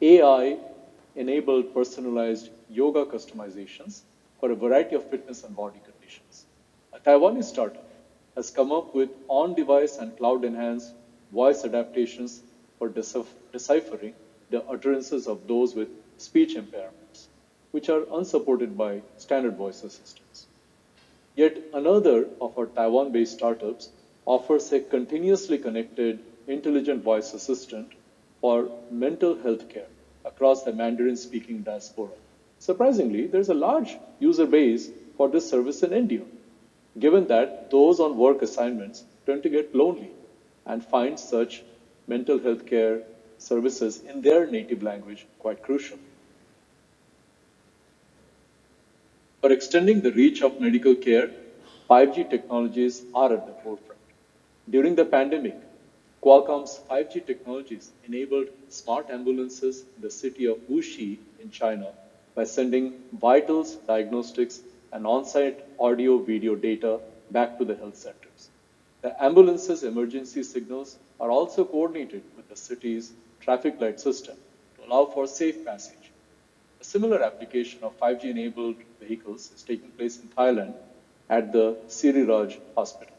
AI-enabled personalized yoga customizations for a variety of fitness and body conditions. A Taiwanese startup has come up with on-device and cloud-enhanced voice adaptations for deciphering the utterances of those with speech impairments, which are unsupported by standard voice assistants. Yet another of our Taiwan-based startups offers a continuously connected intelligent voice assistant for mental health care across the Mandarin-speaking diaspora. Surprisingly, there's a large user base for this service in India, given that those on work assignments tend to get lonely and find such mental health care services in their native language quite crucial. For extending the reach of medical care, 5G technologies are at the forefront. During the pandemic, Qualcomm's 5G technologies enabled smart ambulances in the city of Wuxi in China by sending vitals, diagnostics, and on-site audio-video data back to the health centers. The ambulance's emergency signals are also coordinated with the city's traffic light system to allow for safe passage. A similar application of 5G-enabled vehicles is taking place in Thailand at the Siriraj Hospital.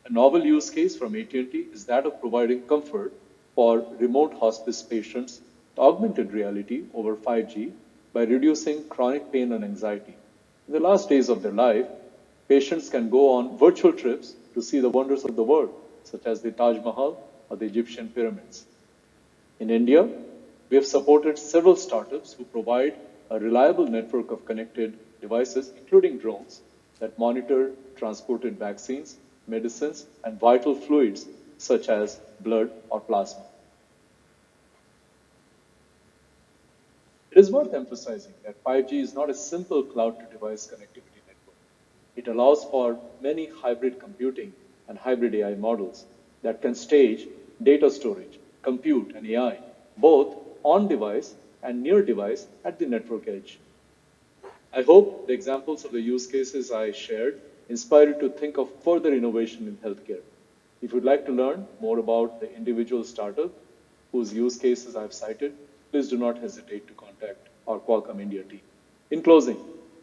A novel use case from AT&T is that of providing comfort for remote hospice patients with augmented reality over 5G by reducing chronic pain and anxiety. In the last days of their life, patients can go on virtual trips to see the wonders of the world, such as the Taj Mahal or the Egyptian pyramids. In India, we have supported several startups who provide a reliable network of connected devices, including drones, that monitor transported vaccines, medicines, and vital fluids such as blood or plasma. It is worth emphasizing that 5G is not a simple cloud-to-device connectivity network. It allows for many hybrid computing and hybrid AI models that can stage data storage, compute, and AI, both on-device and near-device at the network edge. I hope the examples of the use cases I shared inspire you to think of further innovation in healthcare. If you'd like to learn more about the individual startup whose use cases I've cited, please do not hesitate to contact our Qualcomm India team. In closing,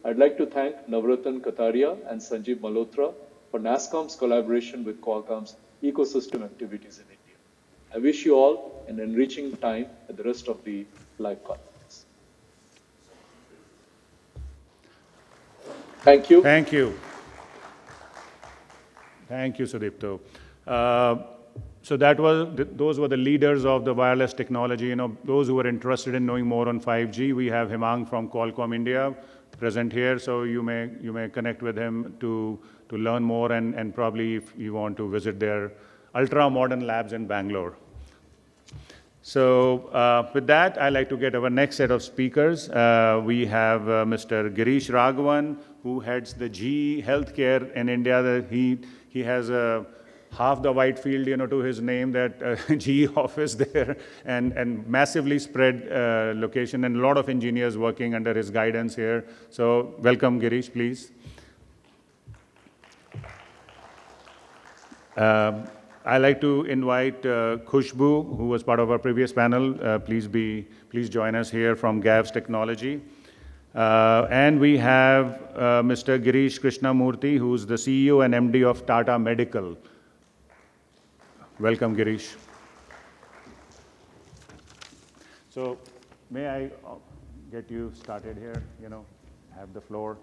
I'd like to thank Navratan Kataria and Sanjeev Malhotra for NASSCOM's collaboration with Qualcomm's ecosystem activities in India. I wish you all an enriching time at the rest of the live conference. Thank you. Thank you. Thank you, Sudeepto. So those were the leaders of the wireless technology. Those who are interested in knowing more on 5G, we have Hemang from Qualcomm India present here. So you may connect with him to learn more and probably if you want to visit their ultra-modern labs in Bangalore. So with that, I'd like to get our next set of speakers. We have Mr. Girish Raghavan, who heads the GE Healthcare in India. He has half the white field, to his name, that GE office there, and massively spread location, and a lot of engineers working under his guidance here. So welcome, Girish, please. I'd like to invite Khushbu, who was part of our previous panel. Please join us here from Gav's Technology. And we have Mr. Girish Krishnamurthy, who's the CEO and MD of Tata Medical. Welcome, Girish. So may I get you started here, have the floor.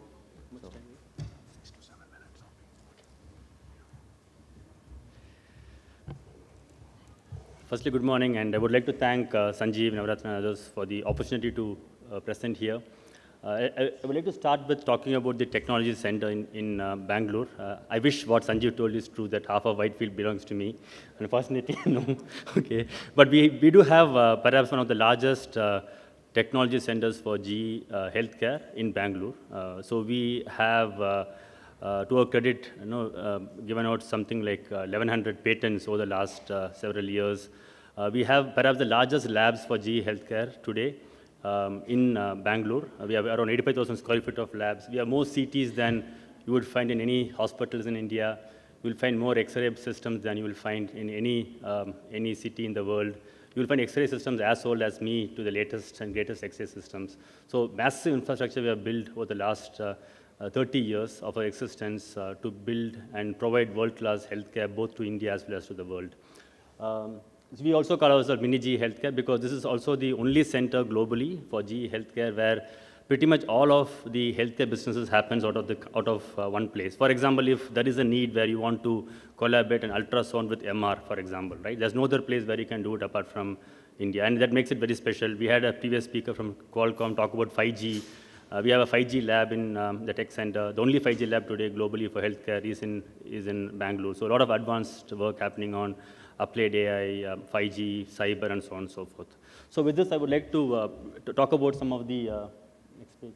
So, 6 to 7 minutes. Firstly, good morning, and I would like to thank Sanjeev, Navratan, and others for the opportunity to present here. I would like to start with talking about the technology center in Bangalore. I wish what Sanjeev told is true, that half of Whitefield belongs to me. Unfortunately, no. Okay. But we do have perhaps one of the largest technology centers for GE healthcare in Bangalore. So we have, to our credit, given out something like 1,100 patents over the last several years. We have perhaps the largest labs for GE healthcare today. In Bangalore. We have around 85,000 square feet of labs. We have more CTs than you would find in any hospitals in India. You will find more X-ray systems than you will find in any city in the world. You will find X-ray systems as old as me to the latest and greatest X-ray systems. So massive infrastructure we have built over the last 30 years of our existence to build and provide world-class healthcare both to India as well as to the world. We also call ourselves Mini GE Healthcare because this is also the only center globally for GE Healthcare where pretty much all of the healthcare businesses happens out of one place. For example, if there is a need where you want to collaborate an ultrasound with MR, for example, right? There's no other place where you can do it apart from India, and that makes it very special. We had a previous speaker from Qualcomm talk about 5G. We have a 5G lab in the tech center. The only 5G lab today globally for healthcare is in Bangalore. So a lot of advanced work happening on applied AI, 5G, cyber, and so on and so forth. So with this, I would like to talk about some of the, next page.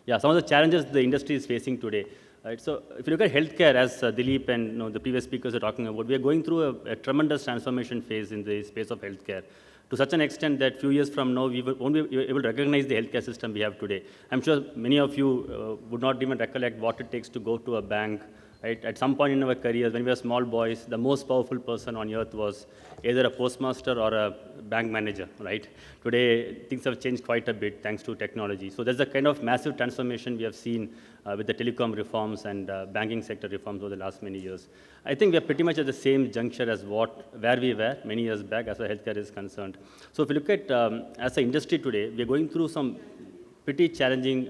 Yeah, some of the challenges the industry is facing today. Right? So if you look at healthcare, as Dileep and the previous speakers are talking about, we are going through a tremendous transformation phase in the space of healthcare. to such an extent that few years from now, we won't be able to recognize the healthcare system we have today. I'm sure many of you would not even recollect what it takes to go to a bank. Right? At some point in our careers, when we were small boys, the most powerful person on earth was either a postmaster or a bank manager. Right? Today, things have changed quite a bit thanks to technology. So there's a kind of massive transformation we have seen with the telecom reforms and banking sector reforms over the last many years. I think we are pretty much at the same juncture as where we were many years back as far as healthcare is concerned. So if you look at, as an industry today, we are going through some pretty challenging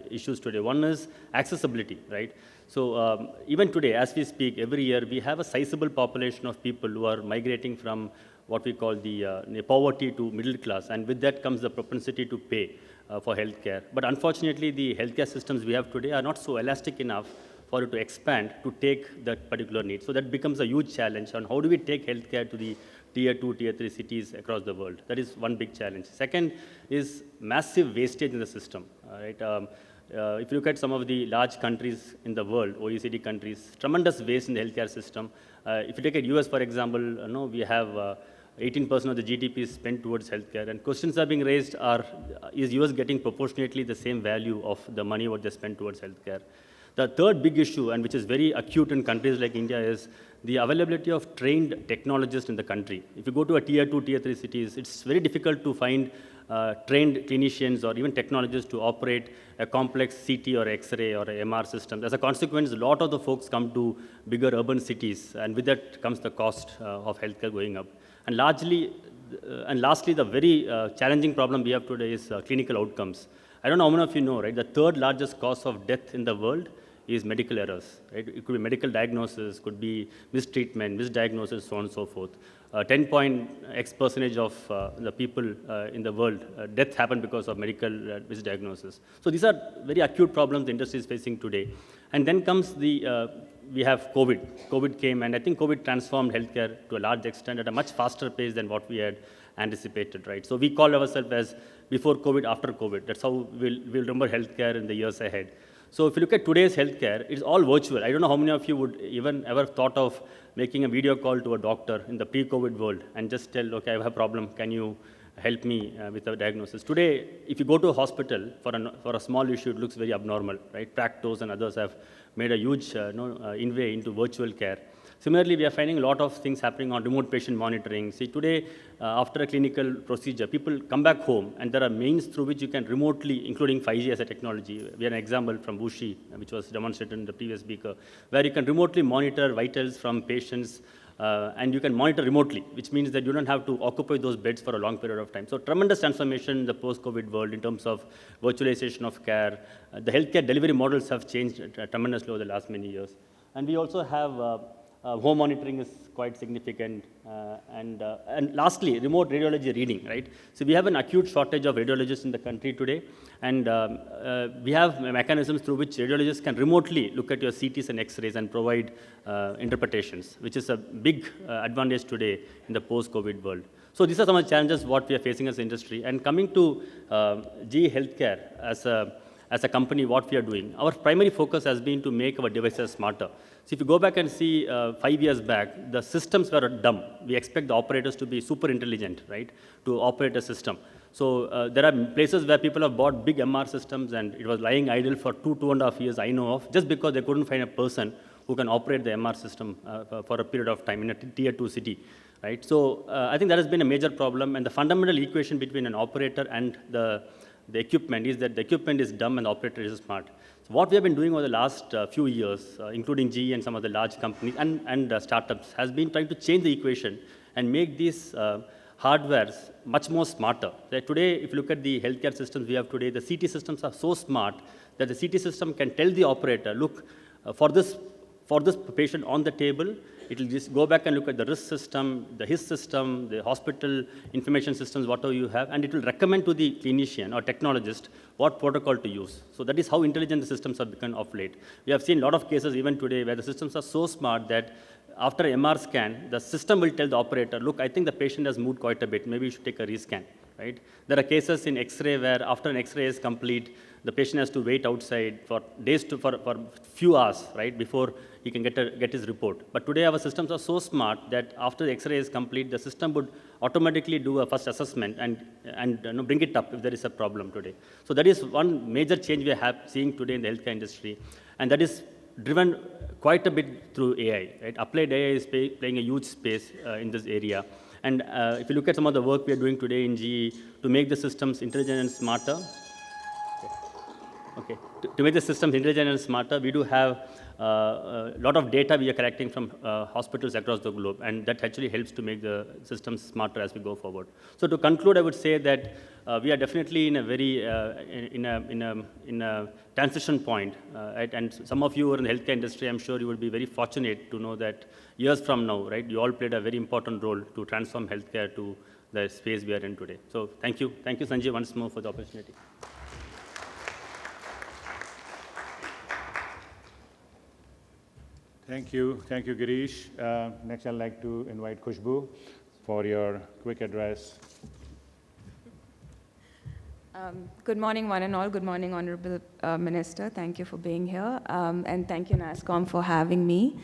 issues today. One is accessibility, right? So even today, as we speak, every year, we have a sizable population of people who are migrating from what we call the poverty to middle class, and with that comes the propensity to pay for healthcare. But unfortunately, the healthcare systems we have today are not so elastic enough for it to expand to take that particular need. So that becomes a huge challenge on how do we take healthcare to the tier 2, tier 3 cities across the world. That is one big challenge. Second is massive wastage in the system. Right? If you look at some of the large countries in the world, OECD countries, tremendous waste in the healthcare system. If you take at US, for example, we have 18% of the GDP is spent towards healthcare, and questions are being raised is US getting proportionately the same value of the money what they spend towards healthcare? The third big issue, and which is very acute in countries like India, is the availability of trained technologists in the country. If you go to a tier 2, tier 3 cities, it's very difficult to find trained clinicians or even technologists to operate a complex CT or X-ray or MR system. As a consequence, a lot of the folks come to bigger urban cities, and with that comes the cost of healthcare going up. And lastly, the very challenging problem we have today is clinical outcomes. I don't know how many of you know, right? The third largest cause of death in the world is medical errors. Right? It could be medical diagnosis, could be mistreatment, misdiagnosis, so on and so forth. 10.x% of the people in the world, death happened because of medical misdiagnosis. So these are very acute problems the industry is facing today. And then comes we have COVID. COVID came, and I think COVID transformed healthcare to a large extent at a much faster pace than what we had anticipated, right? So we call ourselves as before COVID, after COVID. That's how we'll remember healthcare in the years ahead. So if you look at today's healthcare, it's all virtual. I don't know how many of you would even ever thought of making a video call to a doctor in the pre-COVID world and just tell, okay, I have a problem, can you help me with a diagnosis? Today, if you go to a hospital for a small issue, it looks very abnormal, right? Practos and others have made a huge inway into virtual care. Similarly, we are finding a lot of things happening on remote patient monitoring. See, today, after a clinical procedure, people come back home, and there are means through which you can remotely, including 5G as a technology. We have an example from Wuxi, which was demonstrated in the previous speaker, where you can remotely monitor vitals from patients, and you can monitor remotely, which means that you don't have to occupy those beds for a long period of time. So tremendous transformation in the post-COVID world in terms of virtualization of care. The healthcare delivery models have changed tremendously over the last many years. And we also have home monitoring is quite significant. And lastly, remote radiology reading, right? So we have an acute shortage of radiologists in the country today. And we have mechanisms through which radiologists can remotely look at your CTs and X-rays and provide interpretations, which is a big advantage today in the post-COVID world. So these are some of the challenges what we are facing as an industry. And coming to GE Healthcare as a company, what we are doing, our primary focus has been to make our devices smarter. So if you go back and see 5 years back, the systems were dumb. We expect the operators to be super intelligent, right, to operate a system. So there are places where people have bought big MR systems, and it was lying idle for 2.5 years, I know of, just because they couldn't find a person who can operate the MR system for a period of time in a tier 2 city. Right? So I think that has been a major problem, and the fundamental equation between an operator and the equipment is that the equipment is dumb and the operator is smart. So what we have been doing over the last few years, including GE and some of the large companies and startups, has been trying to change the equation and make these hardwares much more smarter. That today, if you look at the healthcare systems we have today, the CT systems are so smart that the CT system can tell the operator, look, for this patient on the table, it will just go back and look at the risk system, the HIS system, the hospital information systems, whatever you have, and it will recommend to the clinician or technologist what protocol to use. So that is how intelligent the systems have become of late. We have seen a lot of cases even today where the systems are so smart that after an MR scan, the system will tell the operator, look, I think the patient has moved quite a bit. Maybe you should take a rescan. Right? There are cases in X-ray where after an X-ray is complete, the patient has to wait outside for days for few hours, right, before he can get his report. But today our systems are so smart that after the X-ray is complete, the system would automatically do a first assessment and bring it up if there is a problem today. So that is one major change we are seeing today in the healthcare industry, and that is driven quite a bit through AI. Right? Applied AI is playing a huge space in this area. And if you look at some of the work we are doing today in GE to make the systems intelligent and smarter, to make the systems intelligent and smarter, we do have a lot of data we are collecting from hospitals across the globe, and that actually helps to make the systems smarter as we go forward. So to conclude, I would say that we are definitely in a very in a transition point, right? And some of you are in the healthcare industry. I'm sure you will be very fortunate to know that years from now, right, you all played a very important role to transform healthcare to the space we are in today. So thank you, Sanjay, once more for the opportunity. Thank you, Girish. Next, I'd like to invite Khushbu for your quick address. Good morning, one and all. Good morning, Honorable Minister. Thank you for being here. And thank you, NASSCOM, for having me.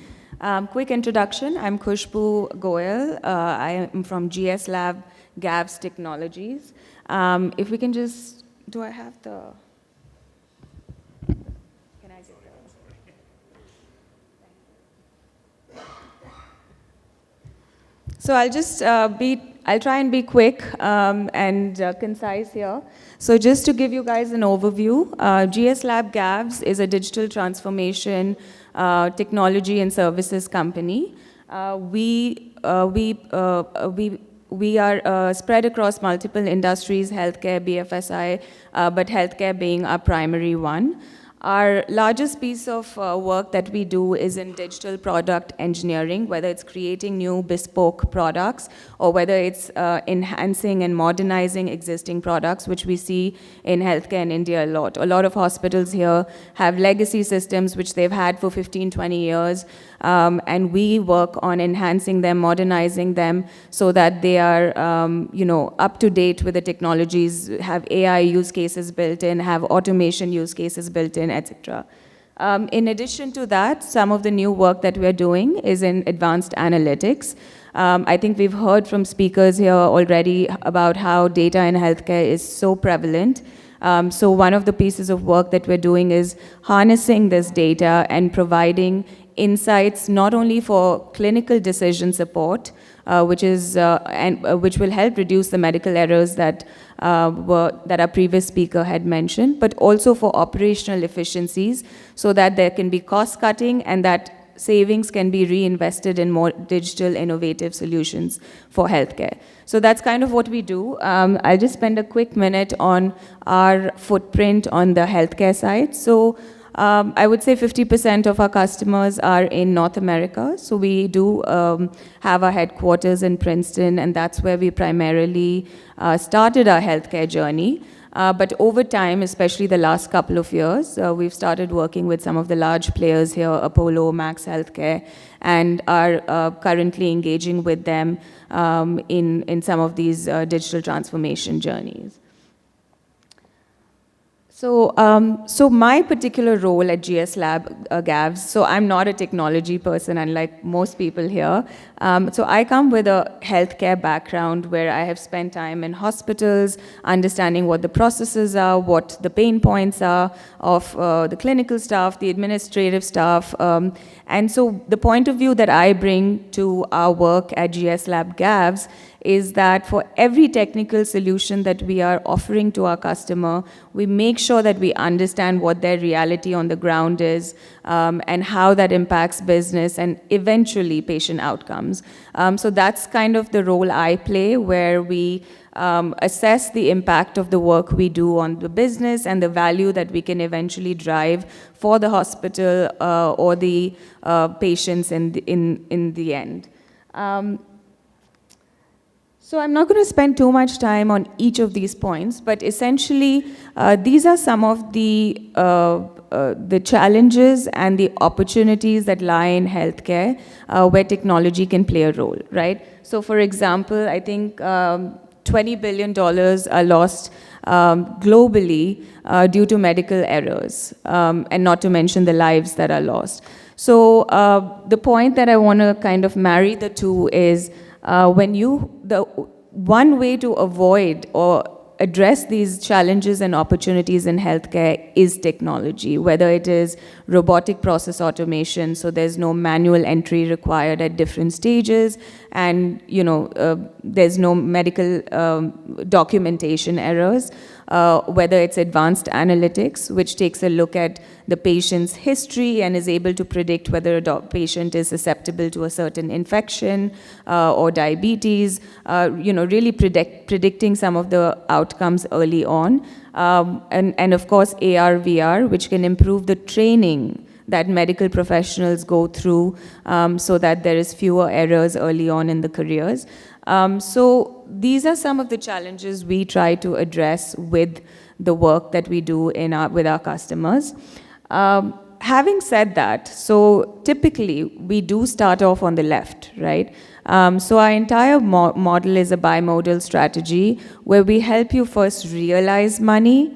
Quick introduction. I'm Khushbu Goyal. I am from GS Lab Gavs Technologies. If we can just, do I have the... Can I get the... So I'll just I'll try and be quick and concise here. So just to give you guys an overview, GS Lab Gavs is a digital transformation technology and services company. We are spread across multiple industries, healthcare, BFSI, but healthcare being our primary one. Our largest piece of work that we do is in digital product engineering, whether it's creating new bespoke products or whether it's enhancing and modernizing existing products, which we see in healthcare in India a lot. A lot of hospitals here have legacy systems which they've had for 15, 20 years, and we work on enhancing them, modernizing them so that they are up to date with the technologies, have AI use cases built in, have automation use cases built in, etc. In addition to that, some of the new work that we're doing is in advanced analytics. I think we've heard from speakers here already about how data in healthcare is so prevalent. So one of the pieces of work that we're doing is harnessing this data and providing insights not only for clinical decision support, which will help reduce the medical errors that our previous speaker had mentioned, but also for operational efficiencies so that there can be cost cutting and that savings can be reinvested in more digital innovative solutions for healthcare. So that's kind of what we do. I'll just spend a quick minute on our footprint on the healthcare side. So I would say 50% of our customers are in North America. So we do have our headquarters in Princeton, and that's where we primarily started our healthcare journey. But over time, especially the last couple of years, we've started working with some of the large players here, Apollo, Max Healthcare, and are currently engaging with them in some of these digital transformation journeys. So my particular role at GS Lab Gavs, so I'm not a technology person unlike most people here. So I come with a healthcare background where I have spent time in hospitals, understanding what the processes are, what the pain points are of the clinical staff, the administrative staff. And so the point of view that I bring to our work at GS Lab Gavs is that for every technical solution that we are offering to our customer, we make sure that we understand what their reality on the ground is and how that impacts business and eventually patient outcomes. So that's kind of the role I play, where we assess the impact of the work we do on the business and the value that we can eventually drive for the hospital or the patients in the end. So I'm not going to spend too much time on each of these points, but essentially these are some of the challenges and the opportunities that lie in healthcare where technology can play a role, right? So for example, I think $20 billion are lost globally due to medical errors, and not to mention the lives that are lost. So the point that I want to kind of marry the two is the one way to avoid or address these challenges and opportunities in healthcare is technology, whether it is robotic process automation, so there's no manual entry required at different stages, and there's no medical documentation errors, whether it's advanced analytics, which takes a look at the patient's history and is able to predict whether a patient is susceptible to a certain infection or diabetes, really predicting some of the outcomes early on. And of course, AR, VR, which can improve the training that medical professionals go through so that there is fewer errors early on in the careers. So these are some of the challenges we try to address with the work that we do with our customers. Having said that, so typically we do start off on the left, right? So our entire model is a bimodal strategy where we help you first realize money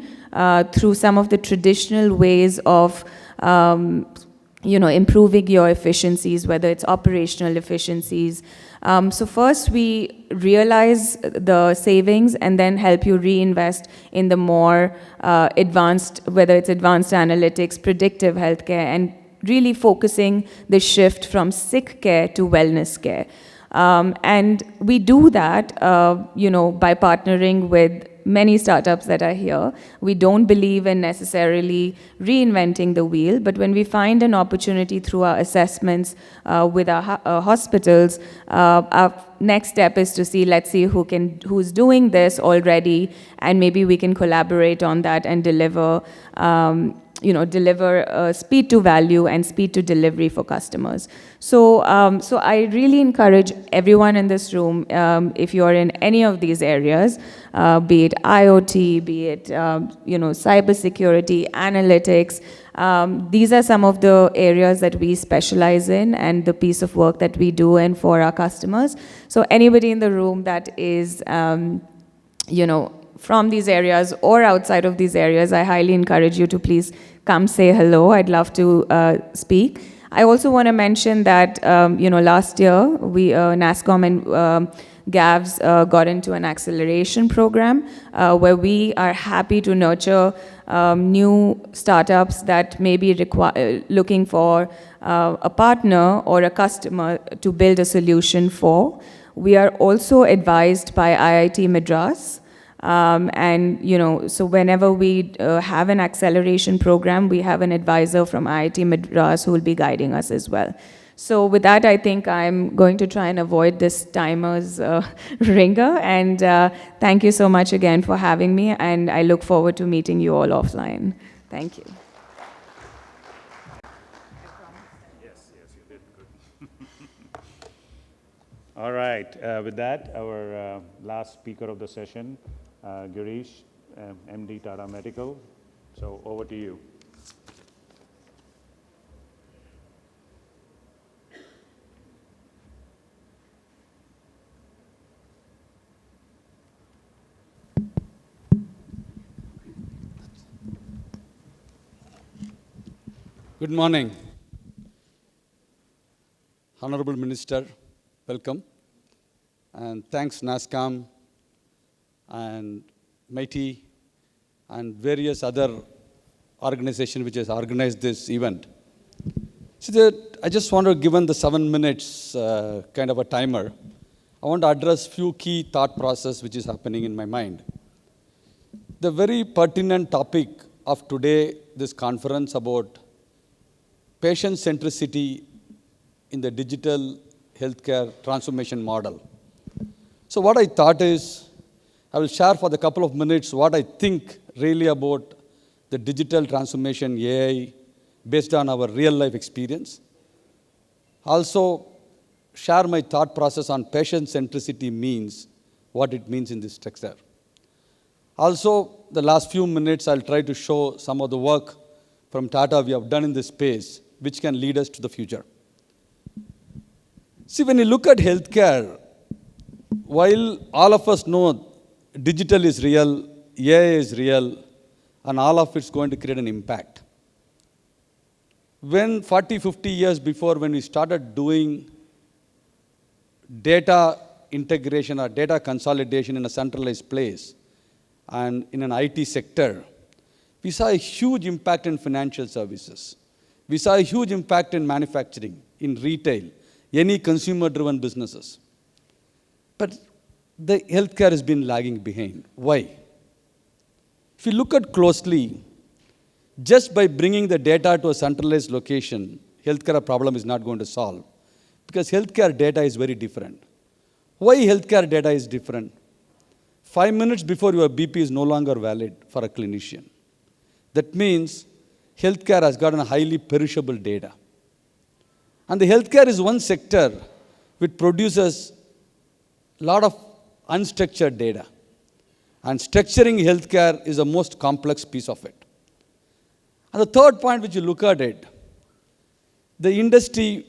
through some of the traditional ways of improving your efficiencies, whether it's operational efficiencies. So first we realize the savings and then help you reinvest in the more advanced, whether it's advanced analytics, predictive healthcare, and really focusing the shift from sick care to wellness care. And we do that, by partnering with many startups that are here. We don't believe in necessarily reinventing the wheel, but when we find an opportunity through our assessments with our hospitals, our next step is to see, let's see who's doing this already, and maybe we can collaborate on that and deliver speed to value and speed to delivery for customers. So I really encourage everyone in this room, if you're in any of these areas, be it IoT, be it cybersecurity, analytics, these are some of the areas that we specialize in and the piece of work that we do and for our customers. So anybody in the room that is from these areas or outside of these areas, I highly encourage you to please come say hello. I'd love to speak. I also want to mention that, last year, NASSCOM and GAVS got into an acceleration program where we are happy to nurture new startups that may be looking for a partner or a customer to build a solution for. We are also advised by IIT Madras. So whenever we have an acceleration program, we have an advisor from IIT Madras who will be guiding us as well. So with that, I think I'm going to try and avoid this timer's ringer. And thank you so much again for having me. And I look forward to meeting you all offline. Thank you. Yes, you did good. All right. With that, our last speaker of the session, Girish, MD Tata Medical. So over to you. Good morning. Honorable Minister, welcome. And thanks NASSCOM and MITI and various other organizations which has organized this event. So I just want to, given the 7 minutes kind of a timer, I want to address few key thought process which is happening in my mind. The very pertinent topic of today, this conference about patient centricity in the digital healthcare transformation model. So what I thought is, I will share for the couple of minutes what I think really about the digital transformation AI based on our real life experience. Also share my thought process on patient centricity means, what it means in this sector. Also, the last few minutes, I'll try to show some of the work from Tata we have done in this space, which can lead us to the future. See, when you look at healthcare, while all of us know digital is real, AI is real, and all of it's going to create an impact. When 40, 50 years before, when we started doing data integration or data consolidation in a centralized place and in an IT sector, we saw a huge impact in financial services. We saw a huge impact in manufacturing, in retail, any consumer-driven businesses. But the healthcare has been lagging behind. Why? If you look at closely, just by bringing the data to a centralized location, healthcare problem is not going to solve, because healthcare data is very different. Why healthcare data is different? 5 minutes before your BP is no longer valid for a clinician. That means healthcare has gotten a highly perishable data. And the healthcare is one sector which produces a lot of unstructured data. And structuring healthcare is the most complex piece of it. And the third point which you look at it, the industry,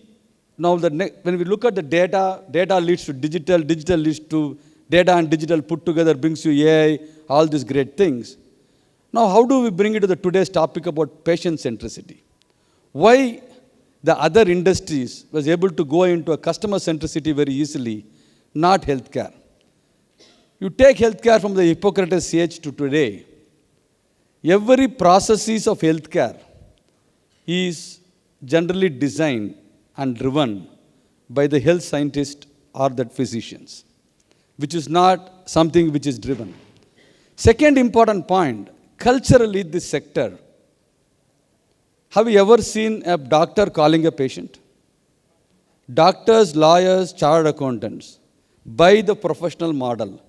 now when we look at the data, data leads to digital, digital leads to data, and digital put together brings you AI, all these great things. Now how do we bring it to the today's topic about patient centricity? Why the other industries was able to go into a customer centricity very easily, not healthcare? You take healthcare from the Hippocrates age to today, every processes of healthcare is generally designed and driven by the health scientists or the physicians, which is not something which is driven. Second important point, culturally this sector, have you ever seen a doctor calling a patient? Doctors, lawyers, chartered accountants, by the professional model,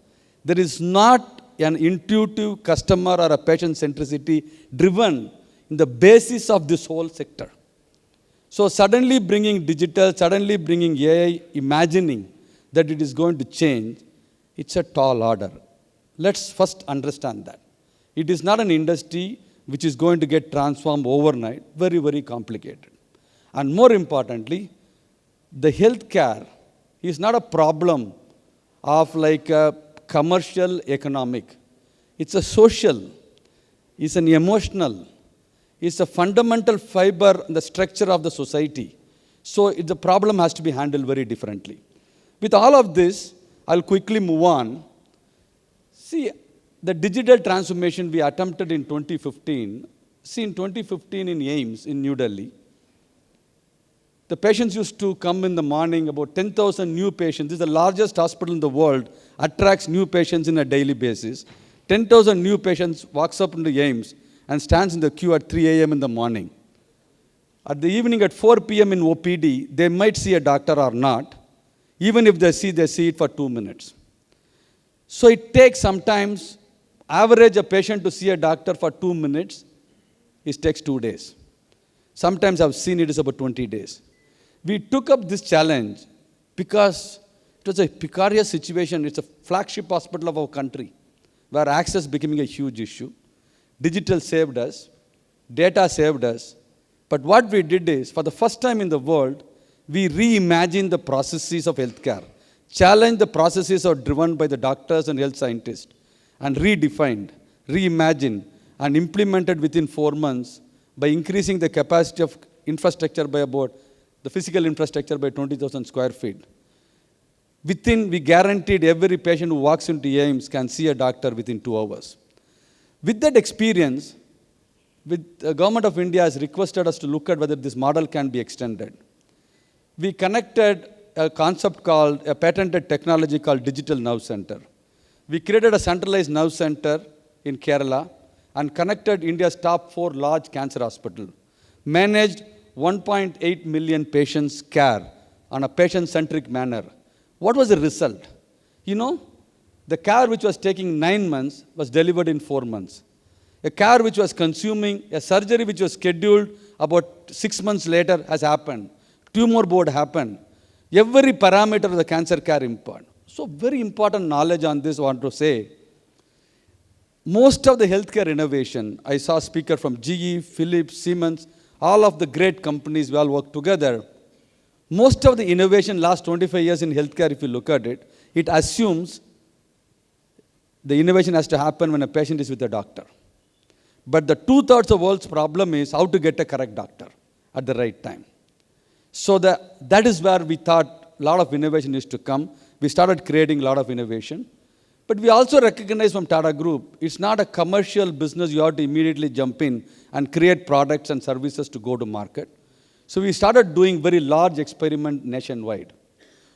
there is not an intuitive customer or a patient centricity driven in the basis of this whole sector. So suddenly bringing digital, suddenly bringing AI, imagining that it is going to change, it's a tall order. Let's first understand that. It is not an industry which is going to get transformed overnight, very, very complicated. And more importantly, the healthcare is not a problem of like a commercial economic. It's a social, it's an emotional, it's a fundamental fiber in the structure of the society. So the problem has to be handled very differently. With all of this, I'll quickly move on. See, the digital transformation we attempted in 2015, see in 2015 in AIIMS in New Delhi, the patients used to come in the morning, about 10,000 new patients. This is the largest hospital in the world, attracts new patients on a daily basis. 10,000 new patients walks up into AIIMS and stands in the queue at 3 a.m. in the morning. At the evening at 4 p.m. in OPD, they might see a doctor or not. Even if they see it for 2 minutes. So it takes sometimes, average a patient to see a doctor for 2 minutes, it takes 2 days. Sometimes I've seen it is about 20 days. We took up this challenge because it was a precarious situation. It's a flagship hospital of our country where access becoming a huge issue. Digital saved us, data saved us. But what we did is, for the first time in the world, we reimagined the processes of healthcare, challenged the processes are driven by the doctors and health scientists, and redefined, reimagined, and implemented within 4 months by increasing the capacity of infrastructure by about the physical infrastructure by 20,000 square feet. We guaranteed every patient who walks into AIIMS can see a doctor within 2 hours. With that experience, the Government of India has requested us to look at whether this model can be extended. We connected a concept called, a patented technology called Digital Nerve Center. We created a centralized nerve center in Kerala and connected India's top 4 large cancer hospitals, managed 1.8 million patients' care on a patient-centric manner. What was the result? You know, the care which was taking 9 months was delivered in 4 months. A care which was consuming, a surgery which was scheduled about 6 months later has happened. Tumor board happened. Every parameter of the cancer care important. So very important knowledge on this I want to say. Most of the healthcare innovation, I saw a speaker from GE, Philips, Siemens, all of the great companies we all work together. Most of the innovation last 25 years in healthcare, if you look at it, it assumes the innovation has to happen when a patient is with a doctor. But the two-thirds of the world's problem is how to get a correct doctor at the right time. So that is where we thought a lot of innovation is to come. We started creating a lot of innovation. But we also recognize from Tata Group, it's not a commercial business you have to immediately jump in and create products and services to go to market. So we started doing very large experiment nationwide.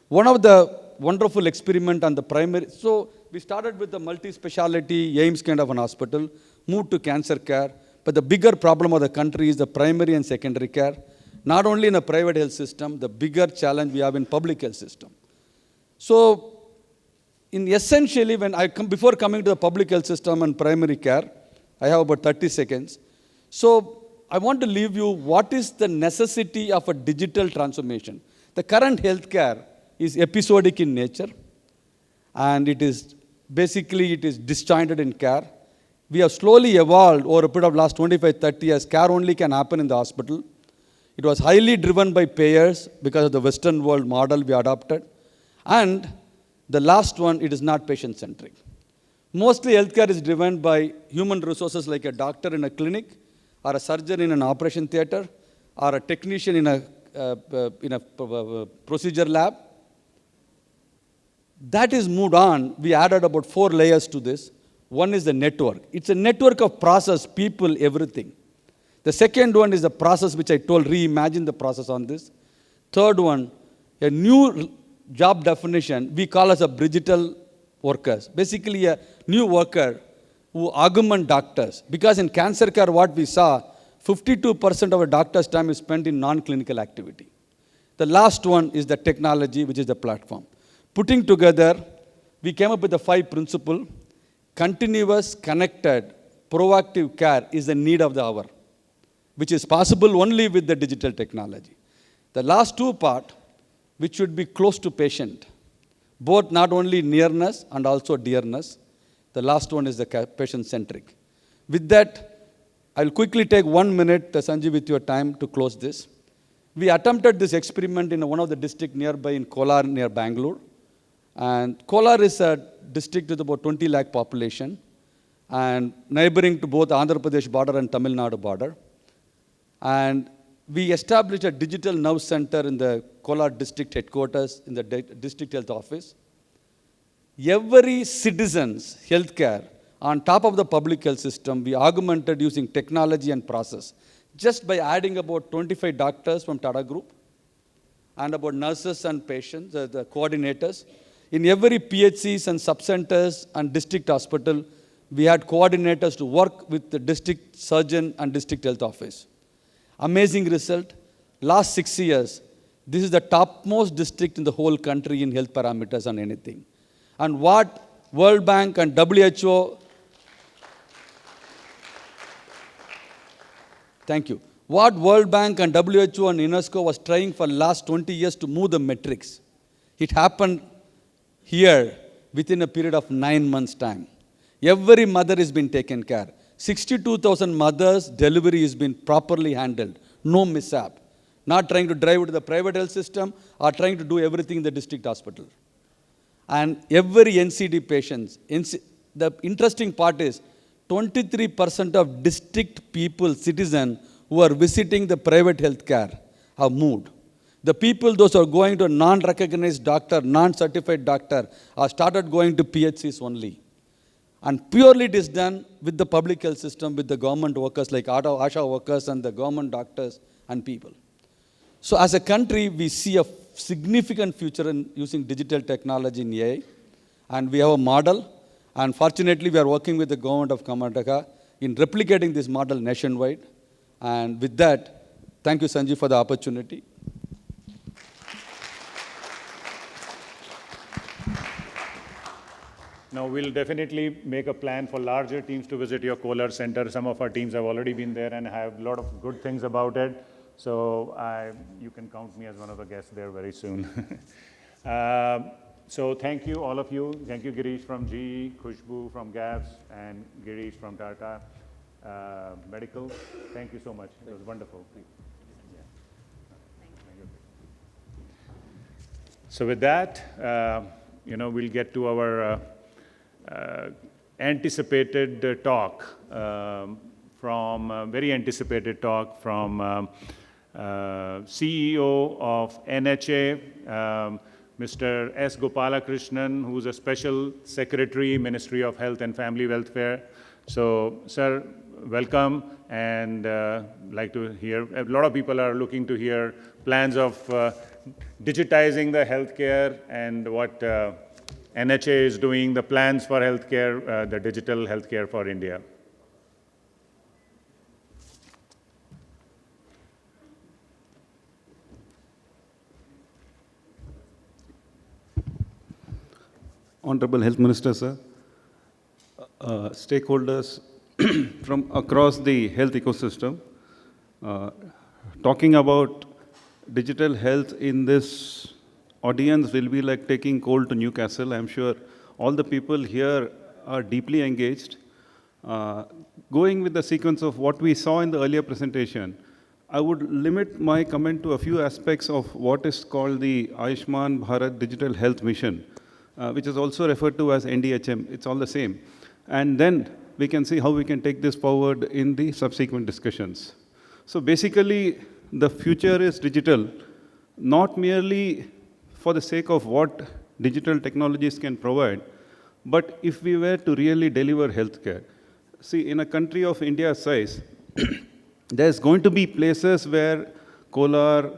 One of the wonderful experiment on the primary, so we started with the multi-speciality AIMS kind of an hospital, moved to cancer care, but the bigger problem of the country is the primary and secondary care. Not only in a private health system, the bigger challenge we have in public health system. So, essentially, before coming to the public health system and primary care, I have about 30 seconds. So, I want to leave you what is the necessity of a digital transformation. The current healthcare is episodic in nature, and it is disjointed in care. We have slowly evolved over a period of last 25, 30 years. Care only can happen in the hospital. It was highly driven by payers because of the Western world model we adopted. And the last one, it is not patient-centric. Mostly healthcare is driven by human resources like a doctor in a clinic, or a surgeon in an operation theater, or a technician in a procedure lab. That is moved on. We added about 4 layers to this. One is the network. It's a network of process, people, everything. The second one is the process, which I told, reimagine the process on this. Third one, a new job definition we call as a digital workers. Basically, a new worker who augment doctors. Because in cancer care, what we saw, 52% of a doctor's time is spent in non-clinical activity. The last one is the technology, which is the platform. Putting together, we came up with the 5 principles. Continuous, connected, proactive care is the need of the hour, which is possible only with the digital technology. The last 2 part, which should be close to patient, both not only nearness and also dearness. The last one is the patient-centric. With that, I'll quickly take 1 minute, Sanjeev, with your time to close this. We attempted this experiment in one of the districts nearby in Kolar, near Bengaluru. And Kolar is a district with about 20 lakh population and neighboring to both Andhra Pradesh border and Tamil Nadu border. And we established a digital nerve center in the Kolar district headquarters in the district health office. Every citizen's healthcare on top of the public health system, we augmented using technology and process, just by adding about 25 doctors from Tata Group and about nurses and patients, the coordinators. In every PHCs and subcenters and district hospital, we had coordinators to work with the district surgeon and district health office. Amazing result. Last 6 years, this is the topmost district in the whole country in health parameters on anything. And what World Bank and WHO, thank you. What World Bank and WHO and UNESCO was trying for last 20 years to move the metrics, it happened here within a period of 9 months' time. Every mother has been taken care. 62,000 mothers' delivery has been properly handled. No mishap. Not trying to drive to the private health system or trying to do everything in the district hospital. And every NCD patients, the interesting part is 23% of district people, citizens who are visiting the private health care have moved. The people, those who are going to a non-recognized doctor, non-certified doctor, are started going to PHCs only. And purely it is done with the public health system, with the government workers like ASHA workers and the government doctors and people. So as a country, we see a significant future in using digital technology in AI. And we have a model. And fortunately, we are working with the government of Karnataka in replicating this model nationwide. And with that, thank you, Sanjeev, for the opportunity. Now, we'll definitely make a plan for larger teams to visit your Kolar Center. Some of our teams have already been there and have a lot of good things about it. So you can count me as one of the guests there very soon. So thank you, all of you. Thank you, Girish from GE, Khushbu from Govt, and Girish from Tata Medical. Thank you so much. It was wonderful. Yeah. Thank you. So with that, we'll get to our anticipated talk very anticipated talk from CEO of NHA, Mr. S. Gopalakrishnan, who's a Special Secretary, Ministry of Health and Family Welfare. So, sir, welcome, and like to hear, a lot of people are looking to hear plans of digitizing the healthcare and what NHA is doing, the plans for healthcare, the digital healthcare for India. Honorable Health Minister, sir, stakeholders from across the health ecosystem, talking about digital health in this audience will be like taking coal to Newcastle. I'm sure all the people here are deeply engaged. Going with the sequence of what we saw in the earlier presentation, I would limit my comment to a few aspects of what is called the Ayushman Bharat Digital Health Mission, which is also referred to as NDHM. It's all the same. And then we can see how we can take this forward in the subsequent discussions. So basically, the future is digital, not merely for the sake of what digital technologies can provide, but if we were to really deliver healthcare. See, in a country of India's size, there's going to be places where Kolar,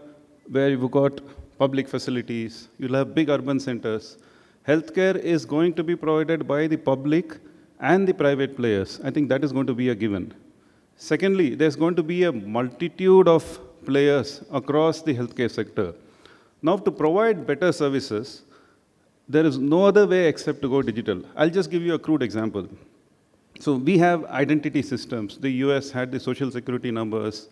where you've got public facilities, you'll have big urban centers. Healthcare is going to be provided by the public and the private players. I think that is going to be a given. Secondly, there's going to be a multitude of players across the healthcare sector. Now, to provide better services, there is no other way except to go digital. I'll just give you a crude example. So we have identity systems. The US had the social security numbers.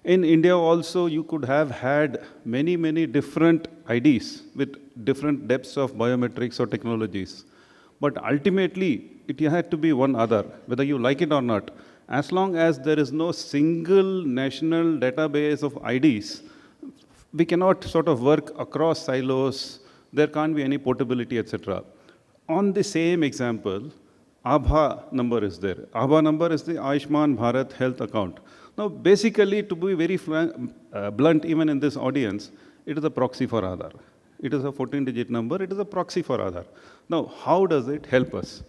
In India also, you could have had many, many different IDs with different depths of biometrics or technologies. But ultimately, it had to be one Aadhaar, whether you like it or not. As long as there is no single national database of IDs, we cannot sort of work across silos. There can't be any portability, etc. On the same example, Aabha number is there. Aabha number is the Ayushman Bharat Health Account. Now, basically, to be very blunt, even in this audience, it is a proxy for Aadhaar. It is a 14-digit number. It is a proxy for Aadhaar. Now, how does it help us?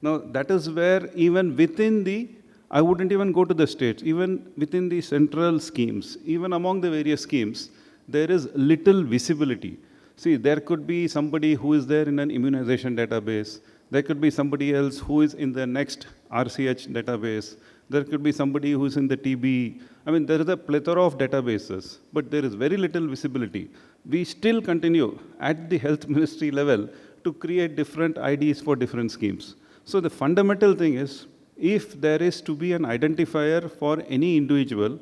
Now, that is where even within the, I wouldn't even go to the states, even within the central schemes, even among the various schemes, there is little visibility. See, there could be somebody who is there in an immunization database. There could be somebody else who is in the next RCH database. There could be somebody who is in the TB. I mean, there is a plethora of databases, but there is very little visibility. We still continue at the health ministry level to create different IDs for different schemes. So the fundamental thing is, if there is to be an identifier for any individual,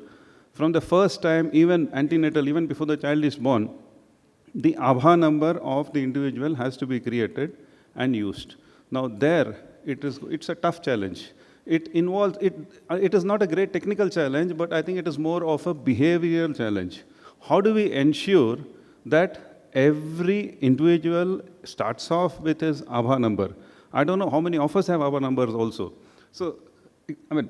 from the first time, even antenatal, even before the child is born, the Aabha number of the individual has to be created and used. Now there, it's a tough challenge. It involves, it is not a great technical challenge, but I think it is more of a behavioral challenge. How do we ensure that every individual starts off with his Aabha number? I don't know how many of us have Aabha numbers also. So, I mean,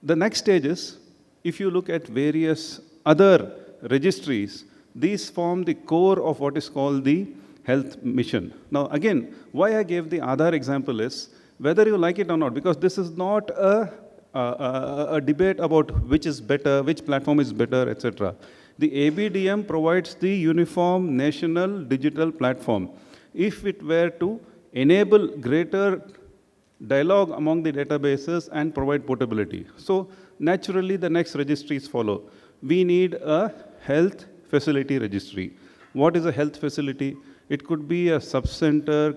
the next stage is, if you look at various other registries, these form the core of what is called the health mission. Now, again, why I gave the Aadhaar example is, whether you like it or not, because this is not a debate about which is better, which platform is better, etc. The ABDM provides the uniform national digital platform. If it were to enable greater dialogue among the databases and provide portability. So naturally, the next registries follow. We need a health facility registry. What is a health facility? It could be a sub-center,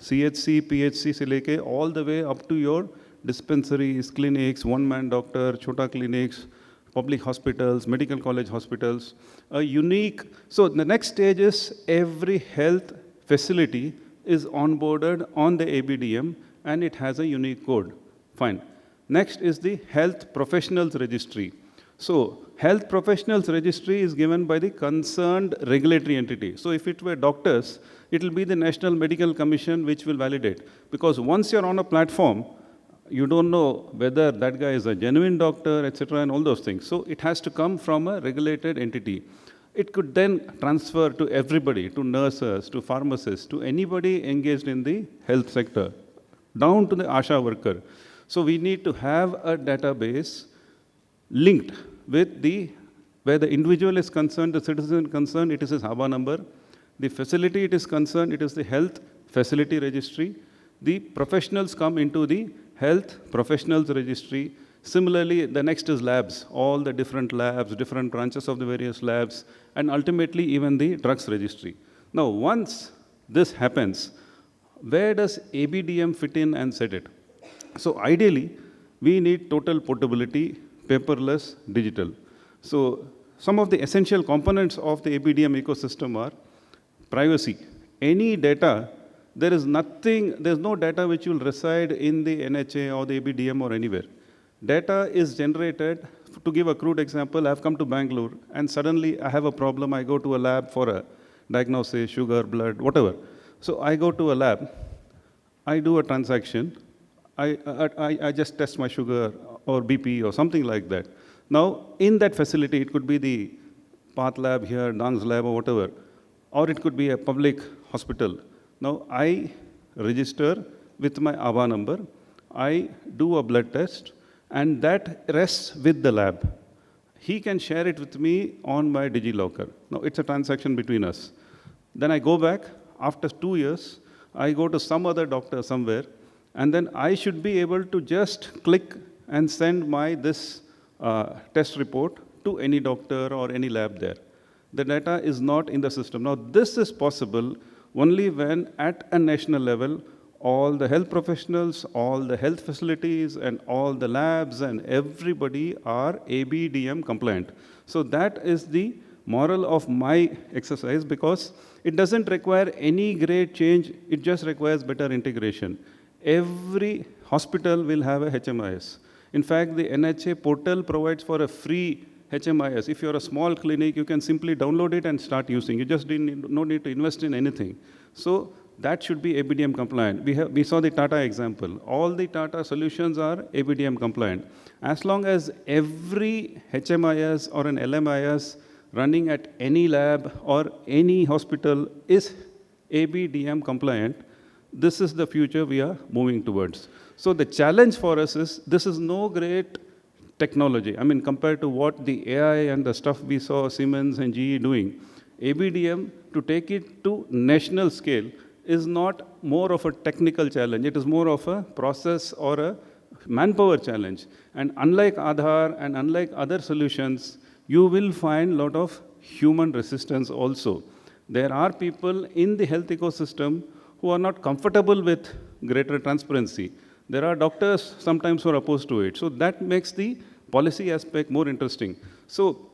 CHC, PHC se leke all the way up to your dispensaries, clinics, one-man doctor, chota clinics, public hospitals, medical college hospitals. A unique, so the next stage is every health facility is onboarded on the ABDM and it has a unique code. Fine. Next is the health professionals registry. So health professionals registry is given by the concerned regulatory entity. So if it were doctors, it will be the National Medical Commission which will validate. Because once you're on a platform, you don't know whether that guy is a genuine doctor, etc., and all those things. So it has to come from a regulated entity. It could then transfer to everybody, to nurses, to pharmacists, to anybody engaged in the health sector, down to the ASHA worker. So we need to have a database linked with where the individual is concerned, the citizen is concerned, it is his ABA number. The facility it is concerned, it is the health facility registry. The professionals come into the health professionals registry. Similarly, the next is labs, all the different labs, different branches of the various labs, and ultimately even the drugs registry. Now, once this happens, where does ABDM fit in and set it? So ideally, we need total portability, paperless, digital. So some of the essential components of the ABDM ecosystem are privacy. Any data, there's no data which will reside in the NHA or the ABDM or anywhere. Data is generated, to give a crude example, I've come to Bengaluru and suddenly I have a problem, I go to a lab for a diagnosis, sugar, blood, whatever. So I go to a lab, I do a transaction, I just test my sugar or BP or something like that. Now, in that facility, it could be the Path lab here, Dang's lab or whatever, or it could be a public hospital. Now, I register with my ABA number, I do a blood test, and that rests with the lab. He can share it with me on my DigiLocker. Now, it's a transaction between us. Then I go back, after 2 years, I go to some other doctor somewhere, and then I should be able to just click and send my test report to any doctor or any lab there. The data is not in the system. Now, this is possible only when at a national level, all the health professionals, all the health facilities, and all the labs and everybody are ABDM compliant. So that is the moral of my exercise, because it doesn't require any great change, it just requires better integration. Every hospital will have a HMIS. In fact, the NHA portal provides for a free HMIS. If you're a small clinic, you can simply download it and start using. You just no need to invest in anything. So that should be ABDM compliant. We saw the Tata example. All the Tata solutions are ABDM compliant. As long as every HMIS or an LMIS running at any lab or any hospital is ABDM compliant, this is the future we are moving towards. So the challenge for us is, this is no great technology. I mean, compared to what the AI and the stuff we saw Siemens and GE doing, ABDM, to take it to national scale, is not more of a technical challenge. It is more of a process or a manpower challenge. And unlike Aadhaar and unlike other solutions, you will find a lot of human resistance also. There are people in the health ecosystem who are not comfortable with greater transparency. There are doctors sometimes who are opposed to it. So that makes the policy aspect more interesting. So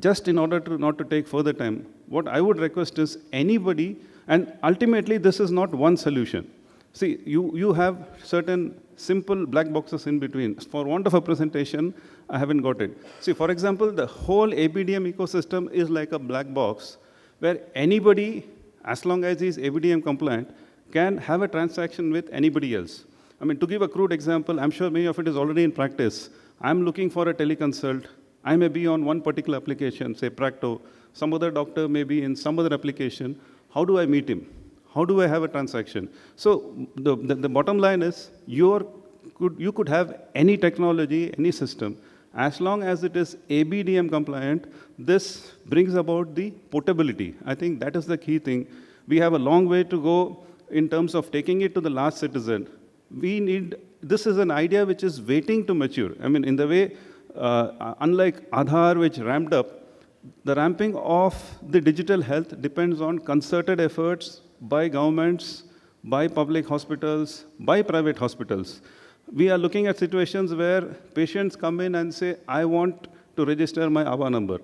just in order to not to take further time, what I would request is anybody, and ultimately this is not one solution. See, you have certain simple black boxes in between. For want of a presentation, I haven't got it. See, for example, the whole ABDM ecosystem is like a black box where anybody, as long as he's ABDM compliant, can have a transaction with anybody else. I mean, to give a crude example, I'm sure many of it is already in practice. I'm looking for a teleconsult. I may be on one particular application, say Practo. Some other doctor may be in some other application. How do I meet him? How do I have a transaction? So the bottom line is, you could have any technology, any system. As long as it is ABDM compliant, this brings about the portability. I think that is the key thing. We have a long way to go in terms of taking it to the last citizen. This is an idea which is waiting to mature. I mean, in the way, unlike Aadhaar, which ramped up, the ramping of the digital health depends on concerted efforts by governments, by public hospitals, by private hospitals. We are looking at situations where patients come in and say, I want to register my ABA number.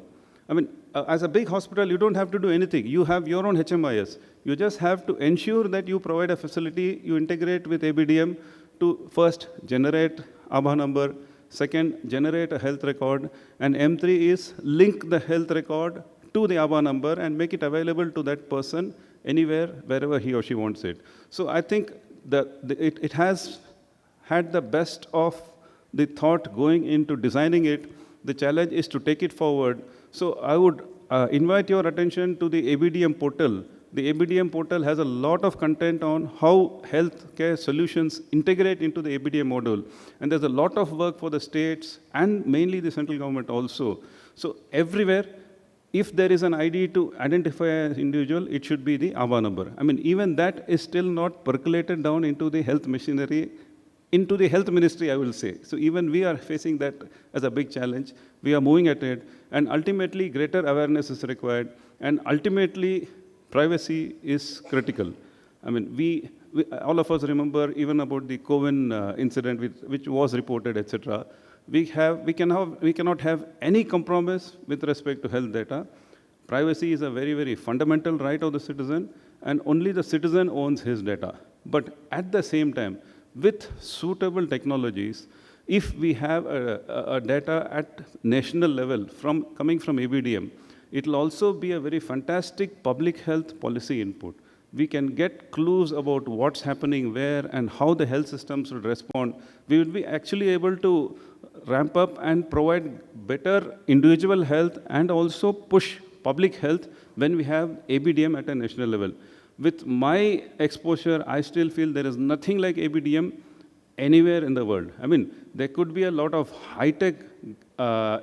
I mean, as a big hospital, you don't have to do anything. You have your own HMIS. You just have to ensure that you provide a facility, you integrate with ABDM to first generate ABA number, Second, generate a health record. And M3 is link the health record to the ABA number and make it available to that person anywhere, wherever he or she wants it. So I think that it has had the best of the thought going into designing it. The challenge is to take it forward. So I would invite your attention to the ABDM portal. The ABDM portal has a lot of content on how healthcare solutions integrate into the ABDM model. And there's a lot of work for the states and mainly the central government also. So everywhere, if there is an ID to identify an individual, it should be the ABA number. I mean, even that is still not percolated down into the health machinery, into the health ministry, I will say. So even we are facing that as a big challenge. We are moving at it. And ultimately, greater awareness is required. And ultimately, privacy is critical. I mean, we all of us remember even about the COVID incident which was reported, etc. We cannot have any compromise with respect to health data. Privacy is a very, very fundamental right of the citizen, and only the citizen owns his data. But at the same time, with suitable technologies, if we have a data at national level coming from ABDM, it will also be a very fantastic public health policy input. We can get clues about what's happening where and how the health systems will respond. We will be actually able to ramp up and provide better individual health and also push public health when we have ABDM at a national level. With my exposure, I still feel there is nothing like ABDM anywhere in the world. I mean, there could be a lot of high-tech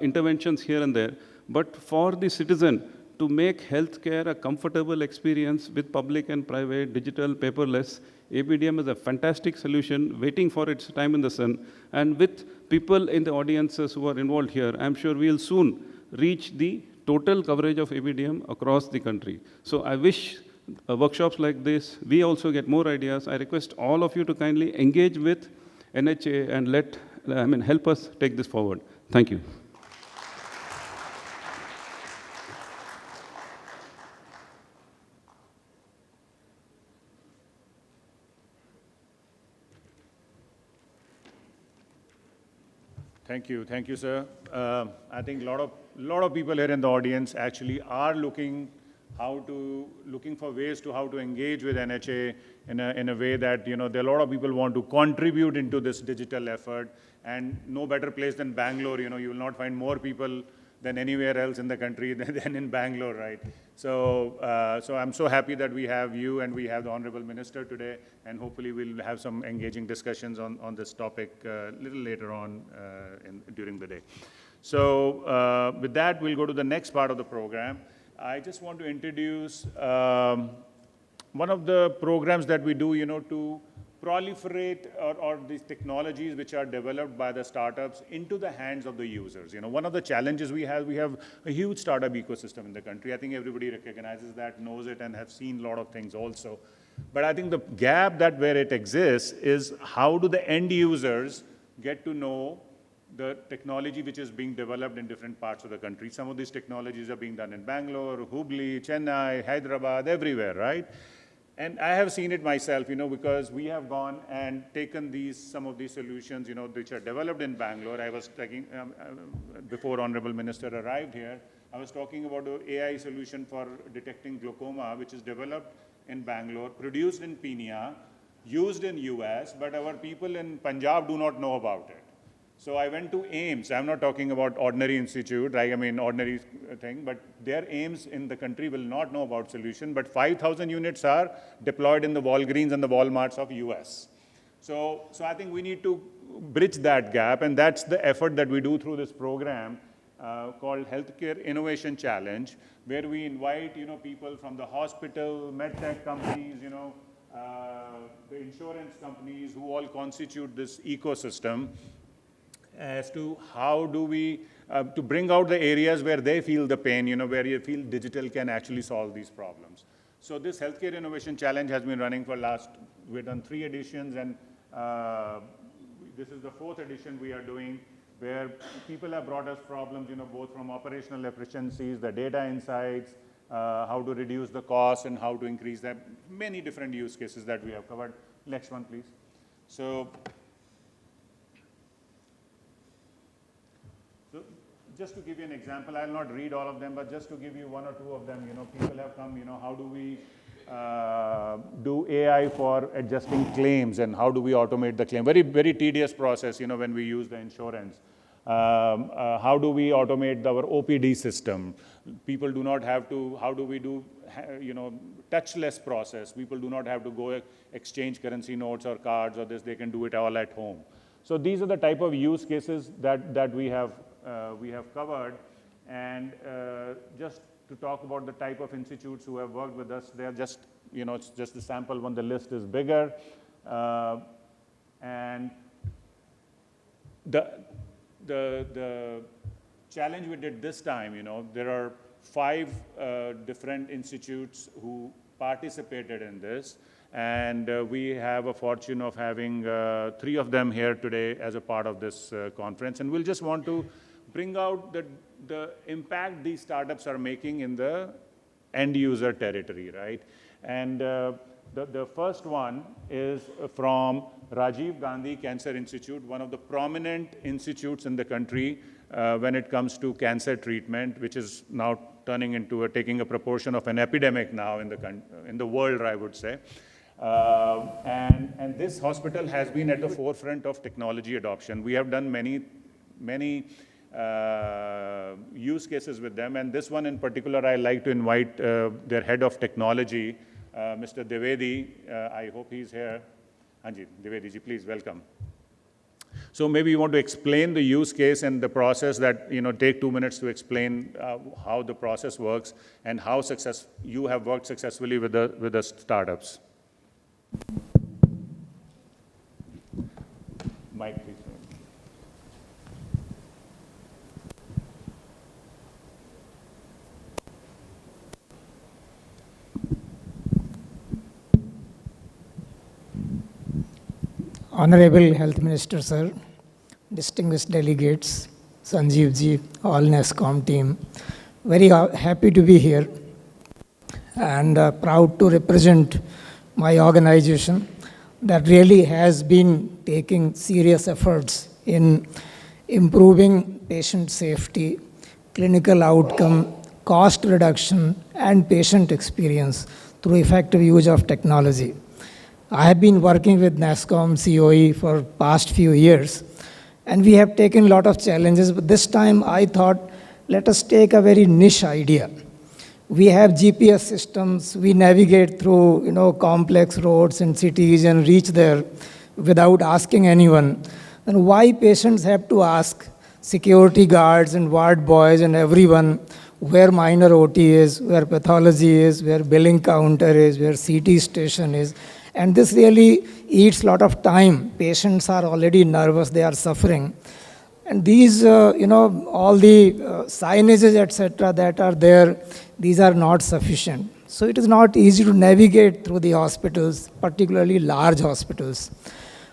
interventions here and there, but for the citizen to make healthcare a comfortable experience with public and private, digital, paperless, ABDM is a fantastic solution waiting for its time in the sun. And with people in the audiences who are involved here, I'm sure we'll soon reach the total coverage of ABDM across the country. So I wish workshops like this, we also get more ideas. I request all of you to kindly engage with NHA and help us take this forward. Thank you. Thank you, sir. I think a lot of people here in the audience actually are looking for ways to how to engage with NHA in a way that, there are a lot of people want to contribute into this digital effort, and no better place than Bangalore. You will not find more people than anywhere else in the country than in Bangalore, right? So I'm so happy that we have you and we have the Honorable Minister today, and hopefully we'll have some engaging discussions on this topic a little later on during the day. So with that, we'll go to the next part of the program. I just want to introduce one of the programs that we do, to proliferate or these technologies which are developed by the startups into the hands of the users. One of the challenges we have a huge startup ecosystem in the country. I think everybody recognizes that, knows it, and have seen a lot of things also. But I think the gap where it exists is how do the end users get to know the technology which is being developed in different parts of the country. Some of these technologies are being done in Bangalore, Hubli, Chennai, Hyderabad, everywhere, right? And I have seen it myself, because we have gone and taken some of these solutions, which are developed in Bangalore. I was talking, before Honorable Minister arrived here, I was talking about the AI solution for detecting glaucoma, which is developed in Bangalore, produced in Pune, used in US, but our people in Punjab do not know about it. So I went to AIMS. I'm not talking about ordinary institute, ordinary thing, but their AIMS in the country will not know about solution, but 5,000 units are deployed in the Walgreens and the Walmarts of US. So I think we need to bridge that gap, and that's the effort that we do through this program called Healthcare Innovation Challenge, where we invite, people from the hospital, medtech companies, the insurance companies who all constitute this ecosystem, as to how do we, to bring out the areas where they feel the pain, where you feel digital can actually solve these problems. So this Healthcare Innovation Challenge has been running for we've done 3 editions, and this is the 4th edition we are doing, where people have brought us problems, both from operational efficiencies, the data insights, how to reduce the cost and how to increase that, many different use cases that we have covered. Next one, please. So just to give you an example, I'll not read all of them, but just to give you one or two of them, people have come, how do we do AI for adjusting claims and how do we automate the claim? Very, very tedious process, when we use the insurance. How do we automate our OPD system? People do not have to, how do we do, touchless process? People do not have to go exchange currency notes or cards or this, they can do it all at home. So these are the type of use cases that we have covered. And just to talk about the type of institutes who have worked with us, they're just, it's just a sample one, the list is bigger. And the challenge we did this time, there are 5 different institutes who participated in this. And we have a fortune of having 3 of them here today as a part of this conference. And we'll just want to bring out the impact these startups are making in the end user territory, right? And the first one is from Rajiv Gandhi Cancer Institute, one of the prominent institutes in the country when it comes to cancer treatment, which is now turning into taking a proportion of an epidemic now in the world, I would say. And this hospital has been at the forefront of technology adoption. We have done many use cases with them, and this one in particular, I like to invite their head of technology, Mr. Devedi. I hope he's here. Anji, Devedi ji, please welcome. So maybe you want to explain the use case and the process that, take 2 minutes to explain how the process works and how you have worked successfully with the startups. Mike, please. Honorable Health Minister, sir, distinguished delegates, Sanjeev ji, all NASSCOM team, very happy to be here and proud to represent my organization that really has been taking serious efforts in improving patient safety, clinical outcome, cost reduction, and patient experience through effective use of technology. I have been working with NASSCOM COE for past few years, and we have taken a lot of challenges, but this time I thought, let us take a very niche idea. We have GPS systems, we navigate through complex roads and cities and reach there without asking anyone. Then why patients have to ask security guards and ward boys and everyone where minor OT is, where pathology is, where billing counter is, where CT station is. And this really eats a lot of time. Patients are already nervous, they are suffering. And these, all the signages, etc., that are there, these are not sufficient. So it is not easy to navigate through the hospitals, particularly large hospitals.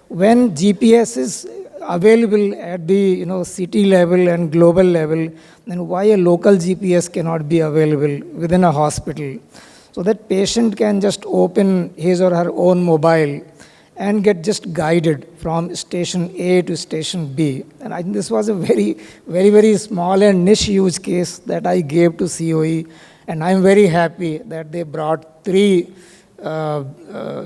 When GPS is available at the city level and global level, then why a local GPS cannot be available within a hospital? So that patient can just open his or her own mobile and get just guided from station A to station B. And I think this was a very, very, very small and niche use case that I gave to COE. And I'm very happy that they brought 3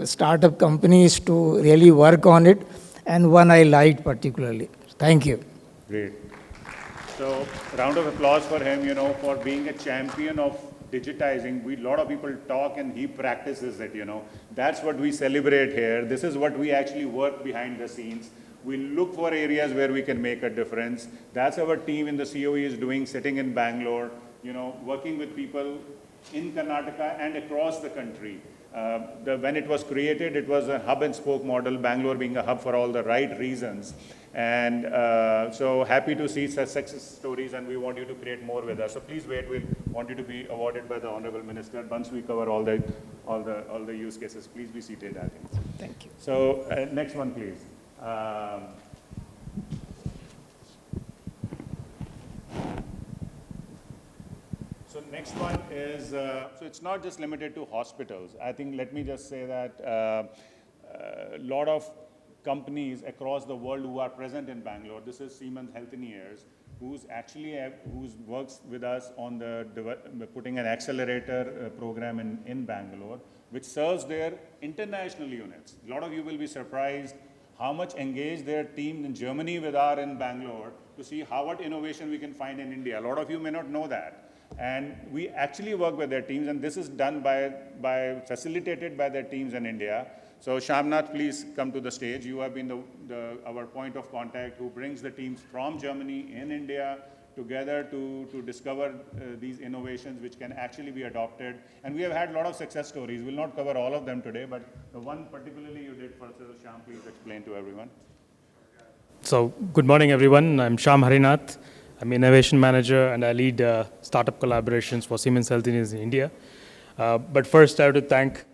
startup companies to really work on it, and one I liked particularly. Thank you. Great. So round of applause for him, for being a champion of digitizing. A lot of people talk and he practices it, That's what we celebrate here. This is what we actually work behind the scenes. We look for areas where we can make a difference. That's our team in the COE is doing, sitting in Bangalore, working with people in Karnataka and across the country. When it was created, it was a hub and spoke model, Bangalore being a hub for all the right reasons. And so happy to see such success stories, and we want you to create more with us. So please wait, we want you to be awarded by the Honorable Minister once we cover all the use cases. Please be seated, I think. Thank you. So next one, please. So next one is, so it's not just limited to hospitals. I think, let me just say that a lot of companies across the world who are present in Bangalore, this is Siemens Healthineers, who works with us on putting an accelerator program in Bangalore, which serves their international units. A lot of you will be surprised how much engaged their team in Germany with are in Bangalore to see what innovation we can find in India. A lot of you may not know that. And we actually work with their teams, and this is done facilitated by their teams in India. So Shamnath, please come to the stage. You have been our point of contact who brings the teams from Germany in India together to discover these innovations which can actually be adopted. And we have had a lot of success stories. We'll not cover all of them today, but the one particularly you did first, Sham, please explain to everyone. So good morning, everyone. I'm Sham Harinath. I'm Innovation Manager, and I lead startup collaborations for Siemens Healthineers in India. But first, I have to thank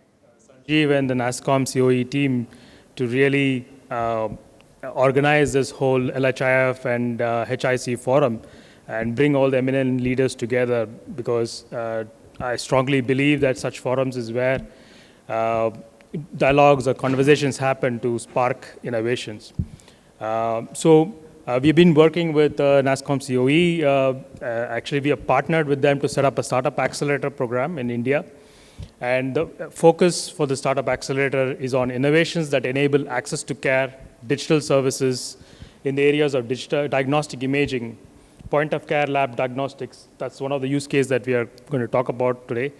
Sanjeev and the NASSCOM COE team to really organize this whole LHIF and HIC forum and bring all the eminent leaders together, because I strongly believe that such forums is where dialogues or conversations happen to spark innovations. We've been working with NASSCOM COE. Actually, we have partnered with them to set up a startup accelerator program in India. And the focus for the startup accelerator is on innovations that enable access to care, digital services in the areas of digital diagnostic imaging, point of care lab diagnostics. That's one of the use cases that we are going to talk about today.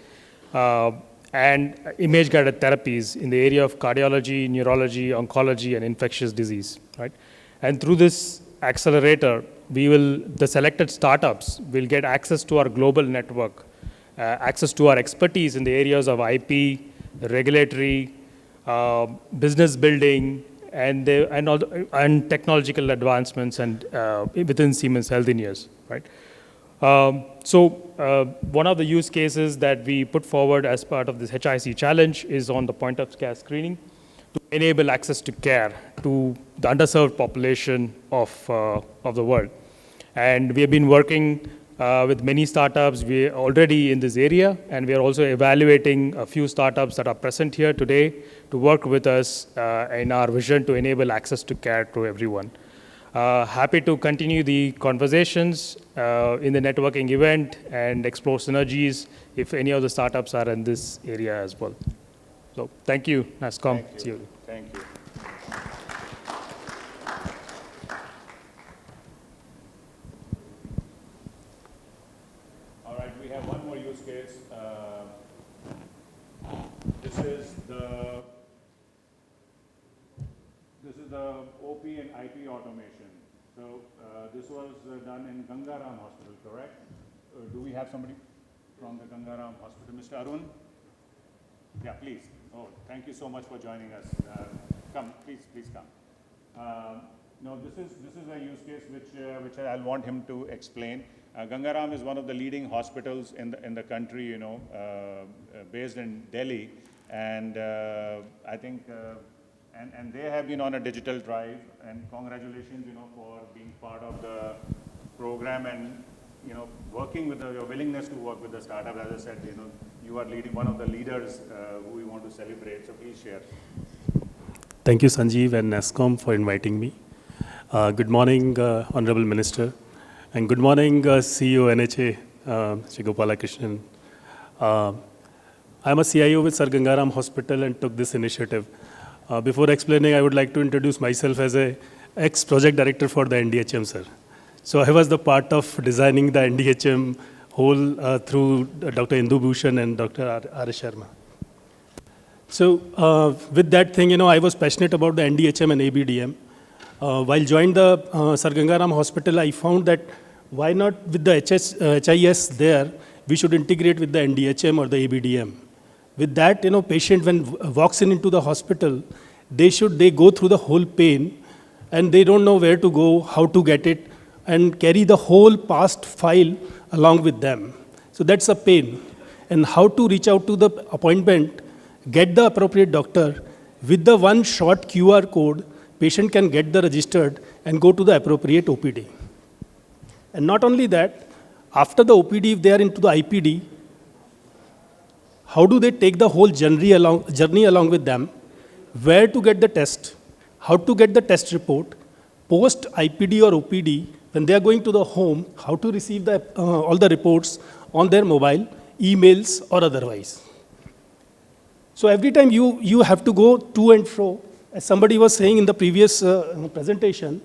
And image-guided therapies in the area of cardiology, neurology, oncology, and infectious disease, right? And through this accelerator, the selected startups will get access to our global network, access to our expertise in the areas of IP, regulatory, business building, and technological advancements and within Siemens Healthineers, right? One of the use cases that we put forward as part of this HIC challenge is on the point of care screening to enable access to care to the underserved population of the world. And we have been working with many startups. We are already in this area, and we are also evaluating a few startups that are present here today to work with us in our vision to enable access to care to everyone. Happy to continue the conversations in the networking event and explore synergies if any of the startups are in this area as well. So thank you, NASSCOM. Thank you. Thank you. All right, we have one more use case. This is the OP and IP automation. So this was done in Gangaram Hospital, correct? Do we have somebody from the Gangaram Hospital? Mr. Arun? Yeah, please. Oh, thank you so much for joining us. Come, please come. No, this is a use case which I'll want him to explain. Gangaram is one of the leading hospitals in the country, you know, based in Delhi, and I think. And they have been on a digital drive, and congratulations, you know, for being part of the program and, you know, working with your willingness to work with the startup. As I said, you know, you are leading one of the leaders who we want to celebrate, so please share. Thank you, Sanjeev and NASSCOM, for inviting me. Good morning, Honorable Minister, and good morning, CEO NHA, Shri Gopalakrishnan. I'm a CIO with Sir Gangaram Hospital and took this initiative. Before explaining, I would like to introduce myself as an ex-project director for the NDHM, sir. So I was the part of designing the NDHM whole through Dr. Indu Bhushan and Dr. R. Sharma. So with that thing, you know, I was passionate about the NDHM and ABDM. While joining the Sir Gangaram Hospital, I found that why not with the HIS there, we should integrate with the NDHM or the ABDM. With that, you know, patient when walks into the hospital, they go through the whole pain, and they don't know where to go, how to get it, and carry the whole past file along with them. So that's a pain. And how to reach out to the appointment, get the appropriate doctor, with the one short QR code, patient can get the registered and go to the appropriate OPD. And not only that, after the OPD, if they are into the IPD, how do they take the whole journey along with them? Where to get the test? How to get the test report? Post IPD or OPD, when they are going to the home, how to receive all the reports on their mobile, emails, or otherwise. So every time you have to go to and fro, as somebody was saying in the previous presentation,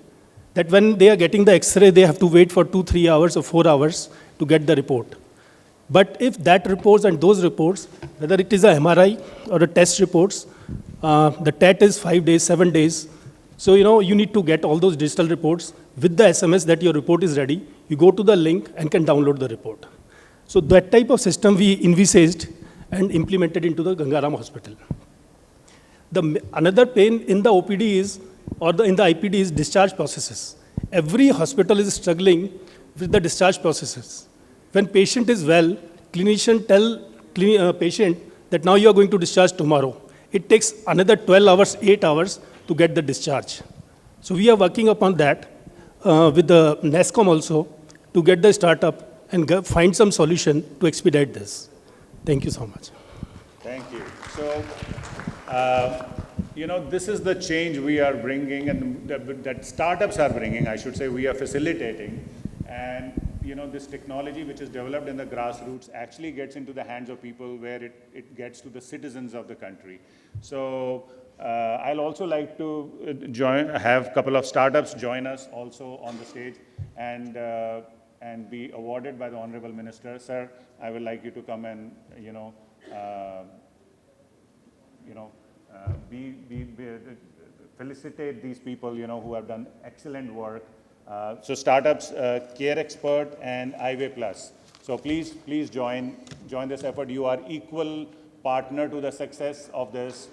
that when they are getting the X-ray, they have to wait for 2, 3 hours or 4 hours to get the report. But if that reports and those reports, whether it is a MRI or a test reports, the TET is 5 days, 7 days. So, you need to get all those digital reports with the SMS that your report is ready. You go to the link and can download the report. So that type of system we envisaged and implemented into the Gangaram Hospital. Another pain in the OPD is, in the IPD is discharge processes. Every hospital is struggling with the discharge processes. When patient is well, clinician tell patient that now you are going to discharge tomorrow. It takes another 12 hours, 8 hours to get the discharge. So we are working upon that with the NASCOM also to get the startup and find some solution to expedite this. Thank you so much. Thank you. So, this is the change we are bringing and that startups are bringing, I should say, we are facilitating. And, this technology which is developed in the grassroots actually gets into the hands of people where it gets to the citizens of the country. So, I'll also like to have a couple of startups join us also on the stage and be awarded by the Honorable Minister. Sir, I would like you to come and, felicitate these people, who have done excellent work. So startups, Care Expert and iWay Plus. So please join this effort. You are equal partner to the success of this.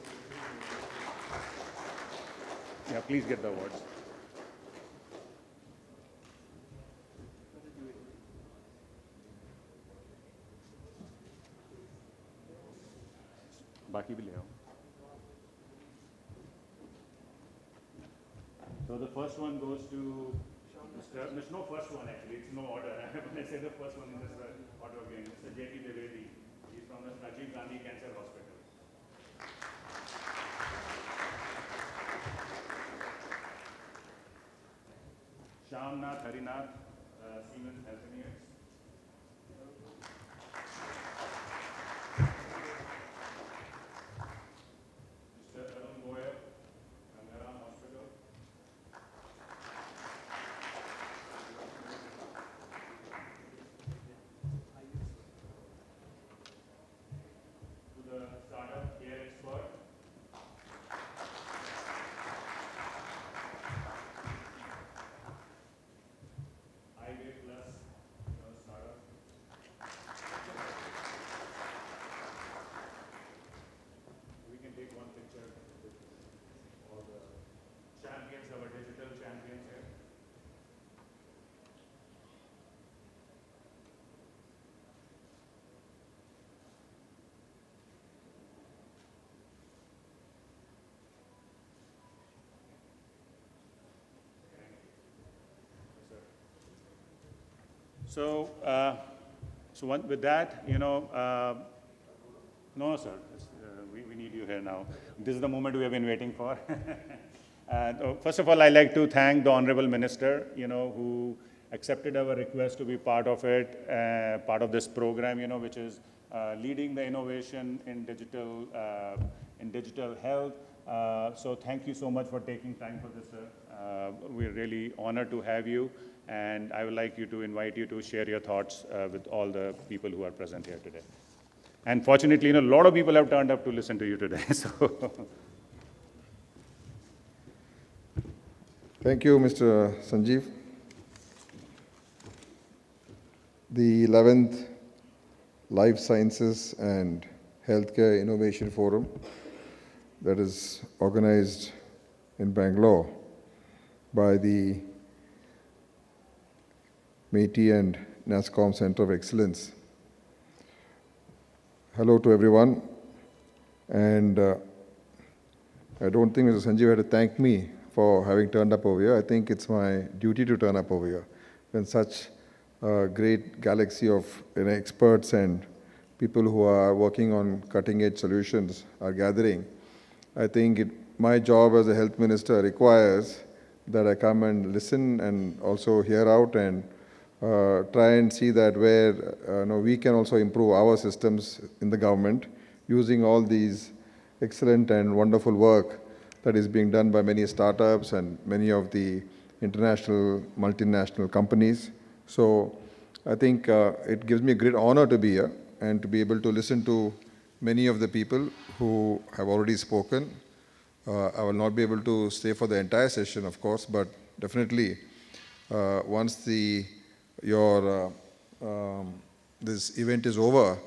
Yeah, please get the awards. बाकी भी ले आओ. So the first one goes to Mr. There's no first one actually, it's no order. When I say the first one in this order again, Mr. J.T. Devedi. He's from the Rajiv Gandhi Cancer Hospital. Shamnath Harinath, Siemens Healthineers. So, with that, no, sir, we need you here now. This is the moment we have been waiting for. First of all, I'd like to thank the Honorable Minister, who accepted our request to be part of it, part of this program, which is leading the innovation in digital health. So thank you so much for taking time for this, sir. We're really honored to have you. And I would like to invite you to share your thoughts with all the people who are present here today. And fortunately, a lot of people have turned up to listen to you today. So, thank you, Mr. Sanjeev. The 11th Life Sciences and Healthcare Innovation Forum that is organized in Bangalore by the MeitY and NASCOM Center of Excellence. Hello to everyone. And I don't think Mr. Sanjeev had to thank me for having turned up over here. I think it's my duty to turn up over here when such a great galaxy of experts and people who are working on cutting-edge solutions are gathering. I think my job as a health minister requires that I come and listen and also hear out and try and see that where we can also improve our systems in the government using all these excellent and wonderful work that is being done by many startups and many of the international, multinational companies. So I think it gives me a great honor to be here and to be able to listen to many of the people who have already spoken. I will not be able to stay for the entire session, of course, but definitely once this event is over,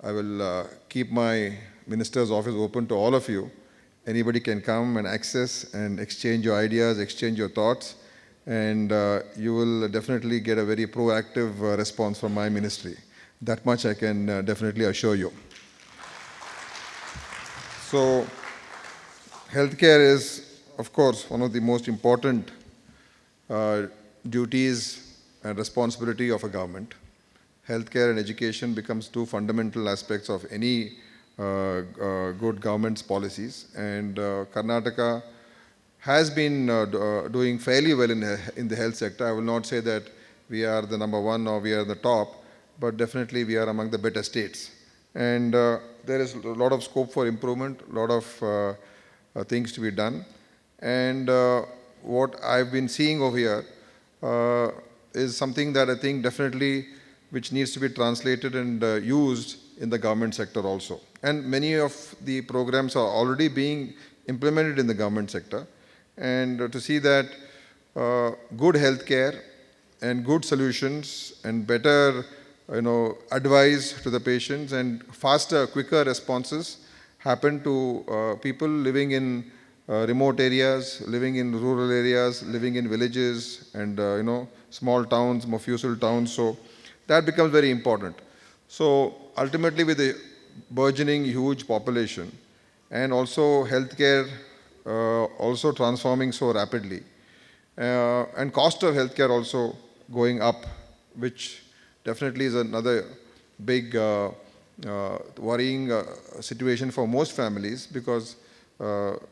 I will keep my minister's office open to all of you. Anybody can come and access and exchange your ideas, exchange your thoughts, and you will definitely get a very proactive response from my ministry. That much I can definitely assure you. So, healthcare is, of course, one of the most important duties and responsibility of a government. Healthcare and education becomes two fundamental aspects of any good government's policies, and Karnataka has been doing fairly well in the health sector. I will not say that we are the number one or we are the top, but definitely we are among the better states. And there is a lot of scope for improvement, a lot of things to be done. And what I've been seeing over here is something that I think definitely which needs to be translated and used in the government sector also. And many of the programs are already being implemented in the government sector. And to see that good healthcare and good solutions and better advice to the patients and faster, quicker responses happen to people living in remote areas, living in rural areas, living in villages and small towns, mofussil towns. So that becomes very important. So ultimately, with the burgeoning huge population and also healthcare also transforming so rapidly, and cost of healthcare also going up, which definitely is another big worrying situation for most families, because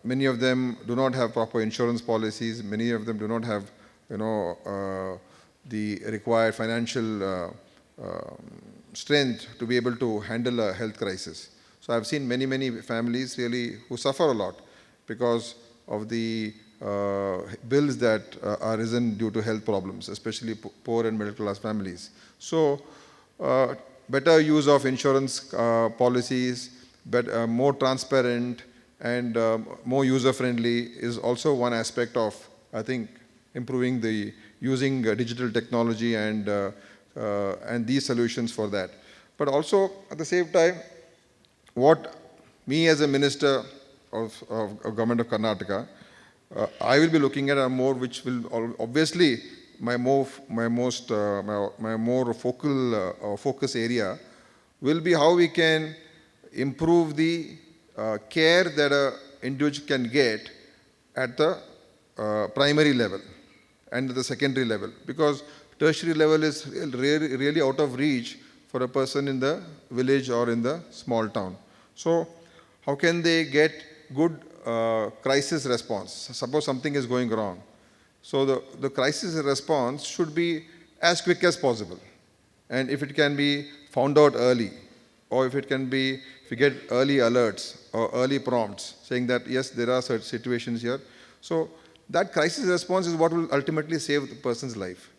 many of them do not have proper insurance policies, many of them do not have the required financial strength to be able to handle a health crisis. So I've seen many families really who suffer a lot because of the bills that are risen due to health problems, especially poor and middle class families. So better use of insurance policies, more transparent and more user friendly is also one aspect of, I think, improving the using digital technology and these solutions for that. But also at the same time, what me as a minister of Government of Karnataka, I will be looking at a more, which will obviously my more focal focus area will be how we can improve the care that an individual can get at the primary level and the secondary level, because tertiary level is really out of reach for a person in the village or in the small town. So how can they get good crisis response? Suppose something is going wrong. So the crisis response should be as quick as possible. And if it can be found out early, or if it can be, if you get early alerts or early prompts saying that, yes, there are certain situations here. So that crisis response is what will ultimately save the person's life.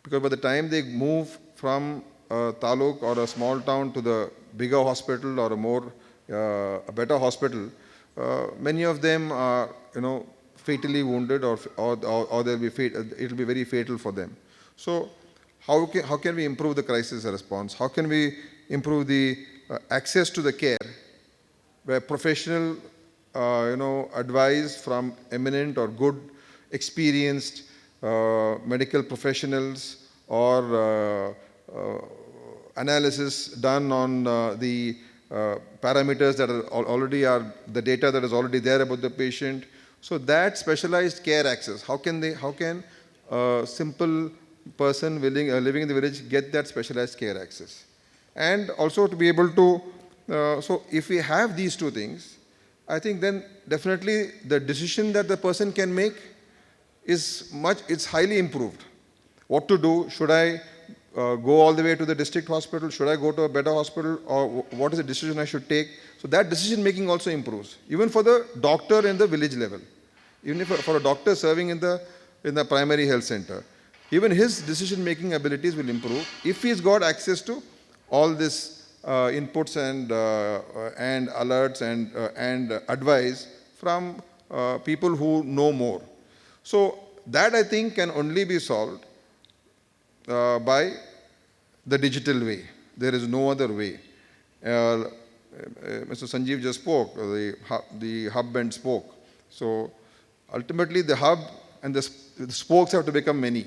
Because by the time they move from a taluk or a small town to the bigger hospital or a better hospital, many of them are, fatally wounded or they'll be it'll be very fatal for them. So how can we improve the crisis response? How can we improve the access to the care, where professional, advice from eminent or good, experienced medical professionals or analysis done on the parameters that are already are the data that is already there about the patient. So that specialized care access, how can a simple person living in the village get that specialized care access? And also to be able to, so if we have these two things, I think then definitely the decision that the person can make it's highly improved. What to do? Should I go all the way to the district hospital? Should I go to a better hospital? Or what is the decision I should take? So that decision making also improves, even for the doctor in the village level. Even if for a doctor serving in the primary health center, even his decision making abilities will improve if he's got access to all this inputs and alerts and advice from people who know more. So that, I think, can only be solved by the digital way. There is no other way. Mr. Sanjeev just spoke, the hub and spoke. So ultimately the hub and the spokes have to become many.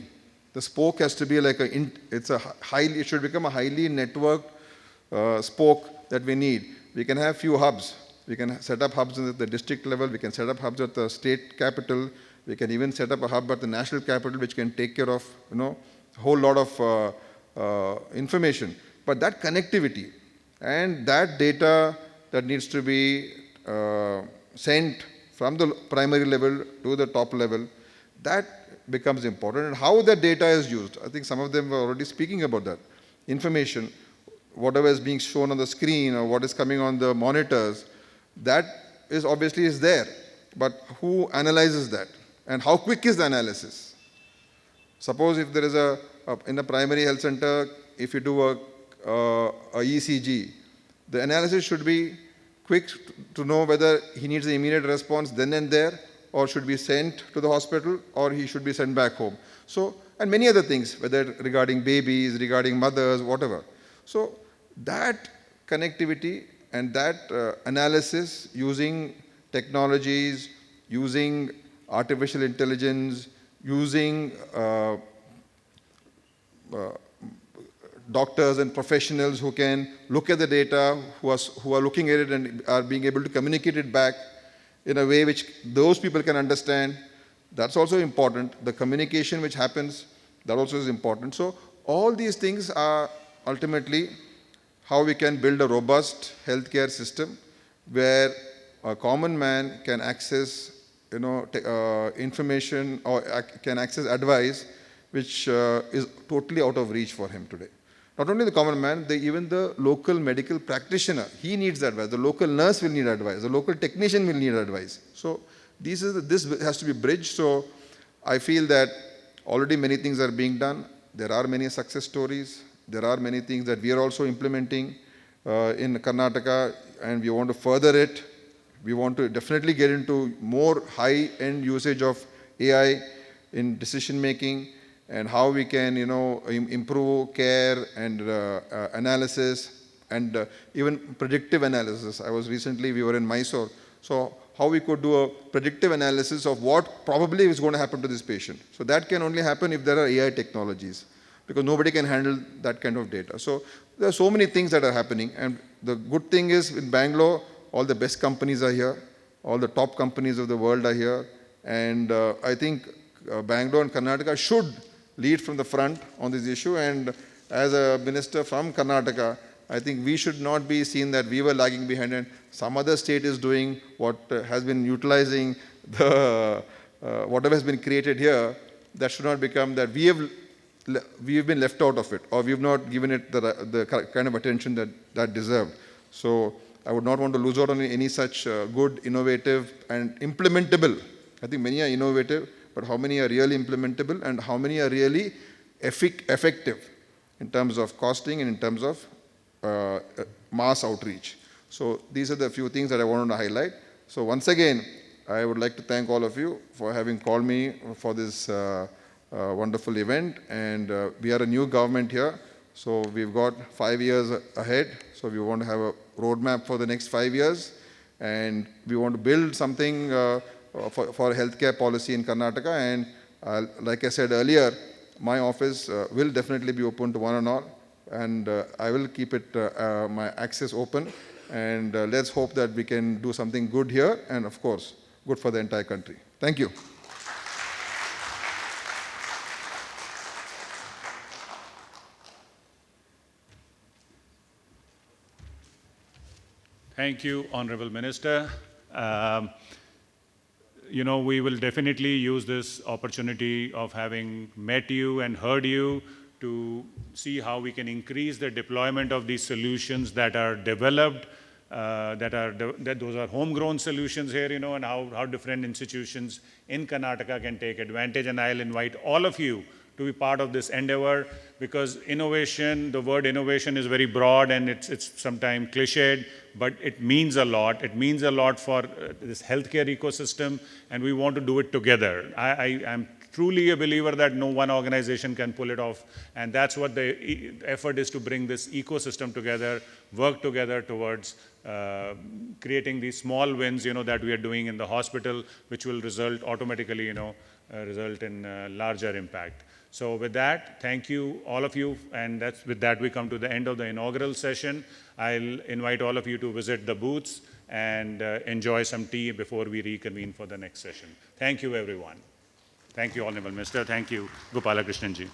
The spoke has to be like it should become a highly networked spoke that we need. We can have few hubs. We can set up hubs at the district level. We can set up hubs at the state capital. We can even set up a hub at the national capital, which can take care of, a whole lot of information. But that connectivity and that data that needs to be sent from the primary level to the top level, that becomes important. And how the data is used, I think some of them were already speaking about that. Information, whatever is being shown on the screen or what is coming on the monitors, that is obviously is there. But who analyzes that? And how quick is the analysis? Suppose if there is in a primary health center, if you do a ECG, the analysis should be quick to know whether he needs an immediate response then and there, or should be sent to the hospital, or he should be sent back home. So, and many other things, whether regarding babies, regarding mothers, whatever. So that connectivity and that analysis using technologies, using artificial intelligence, using doctors and professionals who can look at the data, who are looking at it and are being able to communicate it back in a way which those people can understand. That's also important. The communication which happens, that also is important. So all these things are ultimately how we can build a robust healthcare system where a common man can access information or can access advice which is totally out of reach for him today. Not only the common man, even the local medical practitioner, he needs advice. The local nurse will need advice. The local technician will need advice. So this has to be bridged. So I feel that already many things are being done. There are many success stories. There are many things that we are also implementing in Karnataka, and we want to further it. We want to definitely get into more high-end usage of AI in decision making, and how we can, improve care and analysis and even predictive analysis. We were in Mysore. So how we could do a predictive analysis of what probably is going to happen to this patient. So that can only happen if there are AI technologies, because nobody can handle that kind of data. So there are so many things that are happening. And the good thing is in Bangalore, all the best companies are here. All the top companies of the world are here. And I think Bangalore and Karnataka should lead from the front on this issue. And as a minister from Karnataka, I think we should not be seen that we were lagging behind and some other state is doing what has been utilizing the whatever has been created here. That should not become that we have been left out of it, or we have not given it the kind of attention that deserved. So I would not want to lose out on any such good, innovative and implementable. I think many are innovative, but how many are really implementable and how many are really effective in terms of costing and in terms of mass outreach. So these are the few things that I wanted to highlight. So once again, I would like to thank all of you for having called me for this wonderful event. And we are a new government here, so we've got 5 years ahead. So we want to have a roadmap for the next 5 years, and we want to build something for healthcare policy in Karnataka. And like I said earlier, my office will definitely be open to one and all, and I will keep it my access open. And let's hope that we can do something good here, and of course, good for the entire country. Thank you. Thank you, Honorable Minister. we will definitely use this opportunity of having met you and heard you to see how we can increase the deployment of these solutions that are developed, that those are homegrown solutions here, and how different institutions in Karnataka can take advantage. And I'll invite all of you to be part of this endeavor, because innovation, the word innovation is very broad and it's sometimes cliched, but it means a lot. It means a lot for this healthcare ecosystem, and we want to do it together. I'm truly a believer that no one organization can pull it off, and that's what the effort is, to bring this ecosystem together, work together towards creating these small wins, that we are doing in the hospital, which will result automatically, result in larger impact. So with that, thank you, all of you, and with that we come to the end of the inaugural session. I'll invite all of you to visit the booths and enjoy some tea before we reconvene for the next session. Thank you, everyone. Thank you, Honorable Minister. Thank you, Gopalakrishnan ji.